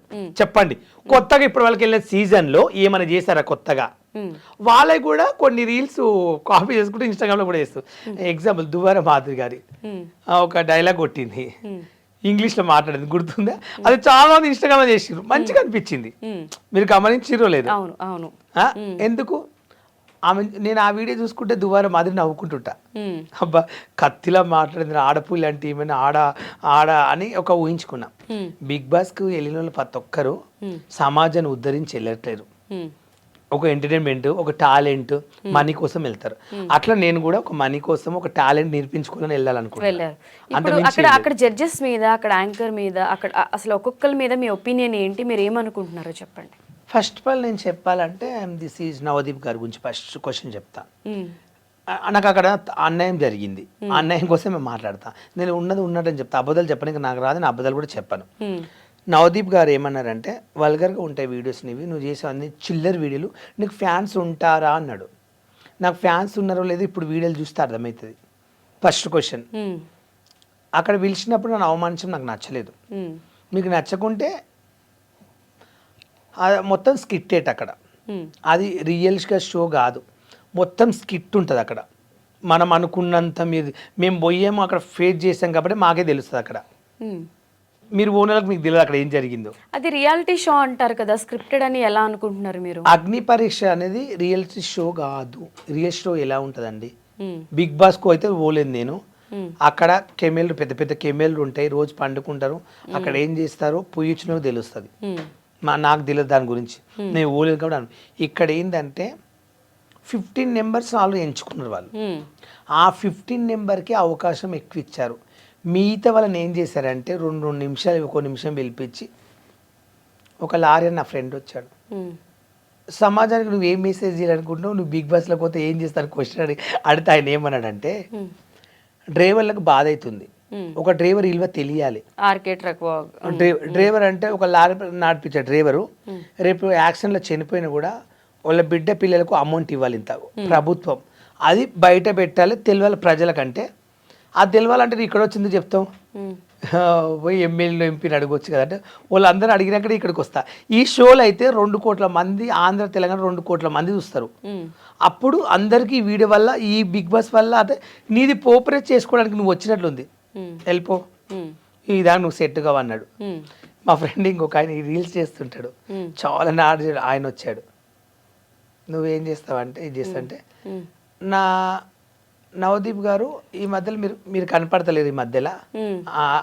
చెప్పండి? కొత్తగా ఇప్పుడు వాళ్ళకి వెళ్ళిన సీజన్లో ఏమైనా చేశారా కొత్తగా? వాళ్ళకి కూడా కొన్ని రీల్స్ కాపీ చేసుకుంటే ఇన్స్టాగ్రామ్లో కూడా చేస్తారు. ఎగ్జాంపుల్ దువ్వార మాధురి గారి ఒక డైలాగ్ కొట్టింది, ఇంగ్లీష్లో మాట్లాడింది, గుర్తుందా? అది చాలా మంది ఇన్స్టాగ్రామ్ చేసిర్రు, మంచిగా అనిపించింది. మీరు గమనించిరో లేదు? అవును. ఎందుకు ఆమె, నేను ఆ వీడియో చూసుకుంటే దువార మాదిరి నవ్వుకుంటుంటా. అబ్బా కత్తిలా మాట్లాడింది, ఆడపుల్లి అంటే ఏమైనా ఆడ అని ఒక ఊహించుకున్నా. బిగ్ బాస్కి వెళ్ళిన వాళ్ళు ప్రతి ఒక్కరు సమాజాన్ని ఉద్ధరించి వెళ్ళట్లేరు. ఒక ఎంటర్టైన్మెంట్, ఒక టాలెంట్, మనీ కోసం వెళ్తారు. అట్లా నేను కూడా ఒక మనీ కోసం ఒక టాలెంట్ నేర్పించుకోవాలని వెళ్ళాలనుకుంటున్నాను. అక్కడ జడ్జెస్ మీద, అక్కడ యాంకర్ మీద, అక్కడ అసలు ఒక్కొక్కరి మీద మీ ఒపీనియన్ ఏంటి, మీరు ఏమనుకుంటున్నారో చెప్పండి. ఫస్ట్ ఆఫ్ ఆల్ నేను చెప్పాలంటే దిస్ ఈజ్ నవదీప్ గారి గురించి ఫస్ట్ క్వశ్చన్ చెప్తా. నాకు అక్కడ అన్యాయం జరిగింది, అన్యాయం కోసం మేము మాట్లాడతా. నేను ఉన్నదని చెప్తా, అబద్ధాలు చెప్పడానికి నాకు రాదు, నేను అబద్ధాలు కూడా చెప్పాను. నవదీప్ గారు ఏమన్నారంటే, వల్గర్గా ఉంటాయి వీడియోస్ నీవి, నువ్వు చేసే అన్ని చిల్లర్ వీడియోలు, నీకు ఫ్యాన్స్ ఉంటారా అన్నాడు. నాకు ఫ్యాన్స్ ఉన్నారో లేదో ఇప్పుడు వీడియోలు చూస్తే అర్థమవుతుంది. First question. అక్కడ పిలిచినప్పుడు నన్ను అవమానించడం నాకు నచ్చలేదు. మీకు నచ్చకుంటే మొత్తం స్కిట్టేట్ అక్కడ, అది రియల్గా షో కాదు, మొత్తం స్కిట్ ఉంటుంది అక్కడ. మనం అనుకున్నంత మేము పోయాము అక్కడ ఫేస్ చేసాం కాబట్టి మాకే తెలుస్తుంది అక్కడ. మీరు ఓనర్లకు మీకు తెలియదు అక్కడ ఏం జరిగిందో. అది రియాలిటీ షో అంటారు కదా, స్క్రిప్టెడ్ అని ఎలా అనుకుంటున్నారు మీరు? అగ్ని పరీక్ష అనేది రియాలిటీ షో కాదు. రియల్ షో ఎలా ఉంటుందండి? బిగ్ బాస్కు అయితే పోలేదు నేను. అక్కడ కెమెల్లు, పెద్ద పెద్ద కెమెల్లు ఉంటాయి, రోజు పండుకుంటారు. అక్కడ ఏం చేస్తారో పూయించినో తెలుస్తుంది. నాకు తెలియదు దాని గురించి, నేను పోలేదు కాబట్టి. ఇక్కడ ఏంటంటే 15 నెంబర్స్ వాళ్ళు ఎంచుకున్నారు. వాళ్ళు ఆ 15 నెంబర్కి అవకాశం ఎక్కువ ఇచ్చారు. మిగతా వాళ్ళని ఏం చేశారంటే 2 నిమిషాలు, 1 నిమిషం పిలిపించి, ఒక లారీ నా ఫ్రెండ్ వచ్చాడు, సమాజానికి నువ్వు ఏం మెసేజ్ చేయాలనుకుంటున్నావు, నువ్వు బిగ్ బాస్లో పోతే ఏం చేస్తాను క్వశ్చన్ అడిగితే ఆయన ఏమన్నాడంటే, డ్రైవర్లకు బాధ అవుతుంది, ఒక డ్రైవర్ విలువ తెలియాలి. డ్రైవర్ అంటే ఒక లారీ నడిపించే డ్రైవరు రేపు యాక్సిడెంట్లో చనిపోయినా కూడా వాళ్ళ బిడ్డ పిల్లలకు అమౌంట్ ఇవ్వాలి ఇంత ప్రభుత్వం, అది బయట పెట్టాలి తెలియాలి ప్రజలకంటే. అది తెలియాలంటే ఇక్కడ వచ్చింది చెప్తాం, పోయి ఎమ్మెల్యేలు ఎంపీని అడగొచ్చు కదంటే, వాళ్ళందరూ అడిగినాక ఇక్కడికి వస్తా. ఈ షోలో అయితే 2 కోట్ల మంది, ఆంధ్ర తెలంగాణ 2 కోట్ల మంది చూస్తారు. అప్పుడు అందరికీ వీడియో వల్ల, ఈ బిగ్ బాస్ వల్ల, అదే నీది పోపరేట్ చేసుకోవడానికి నువ్వు వచ్చినట్లుంది, వెళ్ళిపో. ఇదా నువ్వు సెట్గా అన్నాడు. ఉమ్, మా ఫ్రెండ్ ఇంకొక ఆయన రీల్స్ చేస్తుంటాడు, ఉమ్, చాలా నాడు ఆయన వచ్చాడు. నువ్వేం చేస్తావంటే ఇది చేస్తావంటే ఉమ్, నా నవదీప్ గారు ఈ మధ్యలో మీరు కనపడతలేరు ఈ మధ్యలో ఉమ్,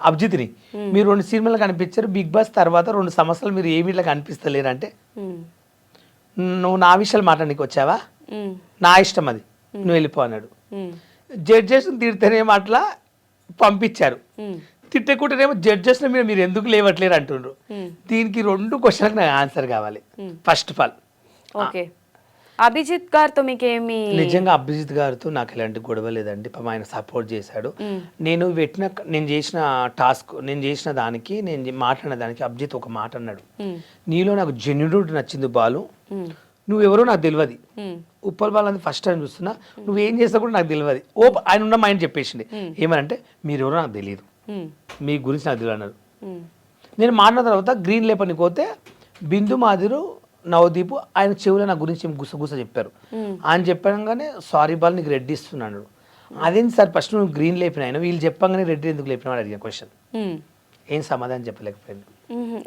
అభిజిత్ని మీరు 2 సినిమాలు కనిపించారు, బిగ్ బాస్ తర్వాత 2 సంవత్సరాలు మీరు ఏమి ఇట్లా కనిపిస్తలేరు అంటే ఉమ్, నువ్వు నా విషయాలు మాట్లాడడానికి వచ్చావా, ఉమ్, నా ఇష్టం అది, నువ్వు వెళ్ళిపో అన్నాడు. ఉమ్, జడ్జెస్ని తిడితేనేమో అట్లా పంపించారు, ఉమ్, తిట్టకుంటేనేమో జడ్జెస్ని మీరు ఎందుకు లేవట్లేరు అంటుండ్రు. ఉమ్. దీనికి 2 క్వశ్చన్లకు నాకు ఆన్సర్ కావాలి. First of all okay, Abhijit గారితో మీకేమి? నిజంగా అభిజిత్ గారితో నాకు ఎలాంటి గొడవ లేదండి. పాపం ఆయన సపోర్ట్ చేశాడు. నేను చేసిన టాస్క్, నేను చేసిన దానికి, నేను మాట్లాడిన దానికి అభిజిత్ ఒక మాట అన్నాడు, నీలో నాకు జెన్యునిటీ నచ్చింది బాలు, నువ్వెవరో నాకు తెలియదు, ఉప్పల్ బాల్ అని ఫస్ట్ టైం చూస్తున్నా, నువ్వేం చేస్తా కూడా నాకు తెలియదు. ఆయన ఉన్న మైండ్ చెప్పేసింది ఏమనంటే మీరెవరో నాకు తెలియదు, మీ గురించి నాకు తెలియదు అన్నారు. నేను మాట్లాడిన తర్వాత గ్రీన్ లేపనికి పోతే బిందు మాదిరు నవదీప్ ఆయన చెవులో నా గురించి గుసగుస చెప్పారు. ఆయన చెప్పగానే సారీ బాల్ నీకు రెడ్ ఇస్తున్నాడు. అదేంటి సార్ ఫస్ట్ నువ్వు గ్రీన్ లేపిన ఆయన, వీళ్ళు చెప్పగానే రెడ్ ఎందుకు లేపిన అడిగిన క్వశ్చన్, ఏం సమాధానం చెప్పలేకపోయింది.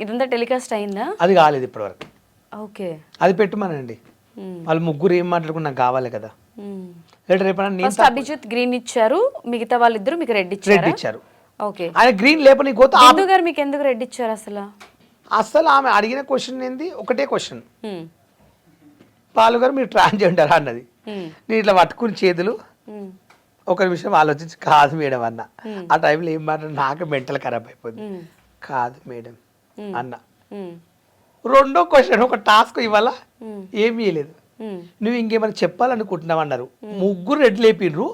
ఇదంతా టెలికాస్ట్ అయిందా? అది కాలేదు ఇప్పటివరకు. ఓకే, అది పెట్టుమానండి, వాళ్ళు ముగ్గురు ఏం మాట్లాడుకుని నాకు కావాలి కదా. రేపన్నా నేను ఫస్ట్ అభిజిత్ గ్రీన్ ఇచ్చారు, మిగతా వాళ్ళిద్దరు మీకు రెడ్ రెడ్ ఇచ్చారు. ఇచ్చారు. ఓకే, ఆయన గ్రీన్ లేపని పోతే బిందు గారు మీకు ఎందుకు రెడ్ ఇచ్చారు అసలు? అసలు ఆమె అడిగిన క్వశ్చన్ ఏంది, ఒకటే క్వశ్చన్, పాలు గారు మీరు ట్రాన్స్జెండర్ అన్నది. నేను ఇట్లా పట్టుకుని చేతులు ఒక నిమిషం ఆలోచించి కాదు మేడం అన్న. ఆ టైంలో ఏం మాట నాకు మెంటల్ ఖరాబ్ అయిపోయింది. కాదు మేడం అన్న. 2వ క్వశ్చన్ ఒక టాస్క్ ఇవాళ ఏమీ ఇవ్వలేదు, నువ్వు ఇంకేమైనా చెప్పాలనుకుంటున్నావు అన్నారు. ముగ్గురు రెడ్ లేపిండ్రు.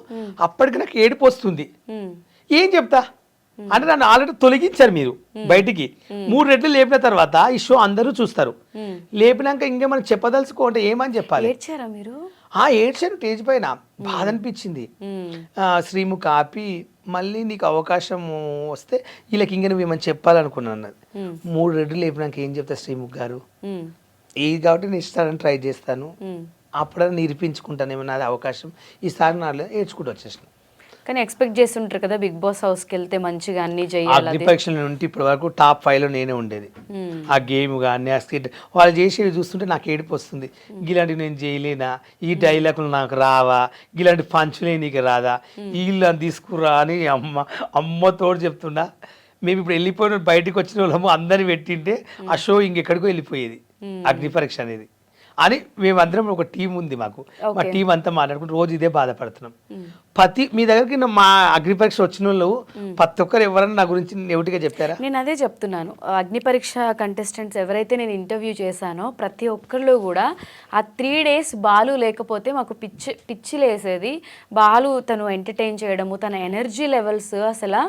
అప్పటికి నాకు ఏడుపు వస్తుంది, ఏం చెప్తా అంటే నన్ను ఆల్రెడీ తొలగించారు మీరు బయటికి. 3 రెడ్లు లేపిన తర్వాత ఈ షో అందరూ చూస్తారు. లేపినాక ఇంకేమైనా చెప్పదలుచుకో అంటే ఏమని చెప్పాలి? ఏడ్చారా మీరు? ఏడ్చాను స్టేజ్ పైన, బాధ అనిపించింది. శ్రీముఖ ఆపి మళ్ళీ నీకు అవకాశం వస్తే వీళ్ళకి ఇంకా నువ్వు ఏమని చెప్పాలనుకున్నాను. 3 రెడ్లు లేపినాక ఏం చెప్తా శ్రీముఖ్ గారు, ఇది కాబట్టి నేను ఇస్తానని ట్రై చేస్తాను, అప్పుడైనా నిరూపించుకుంటాను ఏమన్నా అది అవకాశం ఈసారి నా ఏడ్చుకుంటూ వచ్చేసిన. కానీ ఎక్స్పెక్ట్ చేస్తుంటారు కదా బిగ్ బాస్ హౌస్కి వెళ్తే మంచిగా అన్ని చేయాలి. అగ్ని పరీక్షల నుండి ఇప్పటి వరకు టాప్ 5లో నేనే ఉండేది. ఆ గేమ్ కానీ ఆ స్కిట్ వాళ్ళు చేసేవి చూస్తుంటే నాకు ఏడుపు వస్తుంది. ఇలాంటివి నేను చేయలేనా, ఈ డైలాగులు నాకు రావా, ఇలాంటి పంచులే నీకు రాదా, వీళ్ళు తీసుకురా అని అమ్మతోడు చెప్తున్నా. మేము ఇప్పుడు వెళ్ళిపోయిన బయటకు వచ్చిన వాళ్ళము అందరిని పెట్టింటే ఆ షో ఇంకెక్కడికో వెళ్ళిపోయేది అగ్ని పరీక్ష అనేది అని. మేమందరం ఒక టీం ఉంది మాకు, మా టీం అంతా మాట్లాడుకుంటూ రోజు ఇదే బాధపడుతున్నాం. మీ దగ్గరికి మా అగ్ని పరీక్ష వచ్చిన వాళ్ళు ప్రతి ఒక్కరు ఎవరన్నా నా గురించి నెగిటివ్గా చెప్పారా? నేను అదే చెప్తున్నాను, అగ్ని పరీక్ష కంటెస్టెంట్స్ ఎవరైతే నేను ఇంటర్వ్యూ చేశానో ప్రతి ఒక్కరిలో కూడా ఆ 3 days బాలు లేకపోతే మాకు పిచ్చి లేసేది. బాలు తను ఎంటర్టైన్ చేయడము, తన ఎనర్జీ లెవెల్స్ అసలు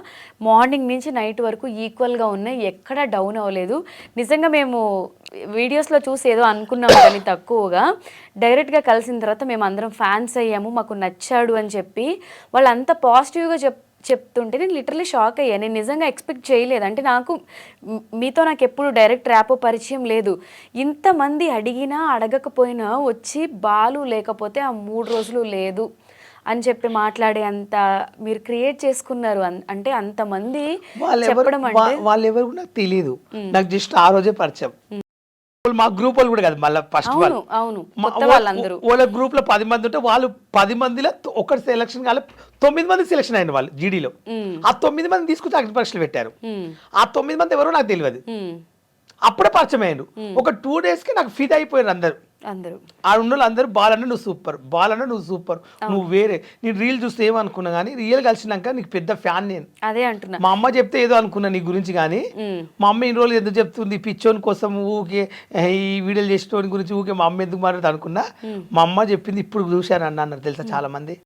మార్నింగ్ నుంచి నైట్ వరకు ఈక్వల్గా ఉన్నాయి, ఎక్కడ డౌన్ అవ్వలేదు. నిజంగా మేము వీడియోస్లో చూసి ఏదో అనుకున్నాము కానీ తక్కువగా, డైరెక్ట్గా కలిసిన తర్వాత మేము అందరం ఫ్యాన్స్ అయ్యాము, మాకు నచ్చాడు అని చెప్పి వాళ్ళు అంత పాజిటివ్గా చెప్తుంటే నేను లిటరలీ షాక్ అయ్యాను. నేను నిజంగా ఎక్స్పెక్ట్ చేయలేదు. అంటే మీతో నాకు ఎప్పుడు డైరెక్ట్ ర్యాపో పరిచయం లేదు. ఇంతమంది అడిగినా అడగకపోయినా వచ్చి బాలు లేకపోతే ఆ 3 రోజులు లేదు అని చెప్పి మాట్లాడే అంత మీరు క్రియేట్ చేసుకున్నారు. అంటే అంతమంది చెప్పడం అంటే వాళ్ళు ఎవరు నాకు తెలియదు, నాకు జస్ట్ ఆ రోజే పరిచయం. మా గ్రూప్ వాళ్ళు కూడా కాదు, మళ్ళీ ఫస్ట్ వాళ్ళ గ్రూప్ లో 10 మంది ఉంటే వాళ్ళు 10 మందిలో ఒకటి సెలక్షన్ కాలే, 9 మంది సెలక్షన్ అయిన వాళ్ళు జీడీలో. ఆ 9 మంది తీసుకొచ్చి అగ్ని పరీక్షలు పెట్టారు. ఆ 9 మంది ఎవరో నాకు తెలియదు, అప్పుడే పరిచయం అయ్యారు. ఒక 2 days కి నాకు ఫిదా అయిపోయారు అందరు. ఆ ఉన్న అందరూ బాలన్న నువ్వు సూపర్, బాలన్న నువ్వు సూపర్, నువ్వు వేరే. నేను రీల్ చూస్తే ఏమనుకున్నా కానీ రియల్ కలిసినాక నీకు పెద్ద ఫ్యాన్ నేను. అదే అంటున్నా, మా అమ్మ చెప్తే ఏదో అనుకున్నా నీ గురించి, కానీ మా అమ్మ ఇన్ని రోజులు ఎందుకు చెప్తుంది పిచ్చోని కోసం ఊకే ఈ వీడియోలు చేసేటోని గురించి ఊకే మా అమ్మ ఎందుకు మాట్లాడుతూ అనుకున్నా. మా అమ్మ చెప్పింది ఇప్పుడు చూశాను అన్నారు తెలుసా చాలా మంది.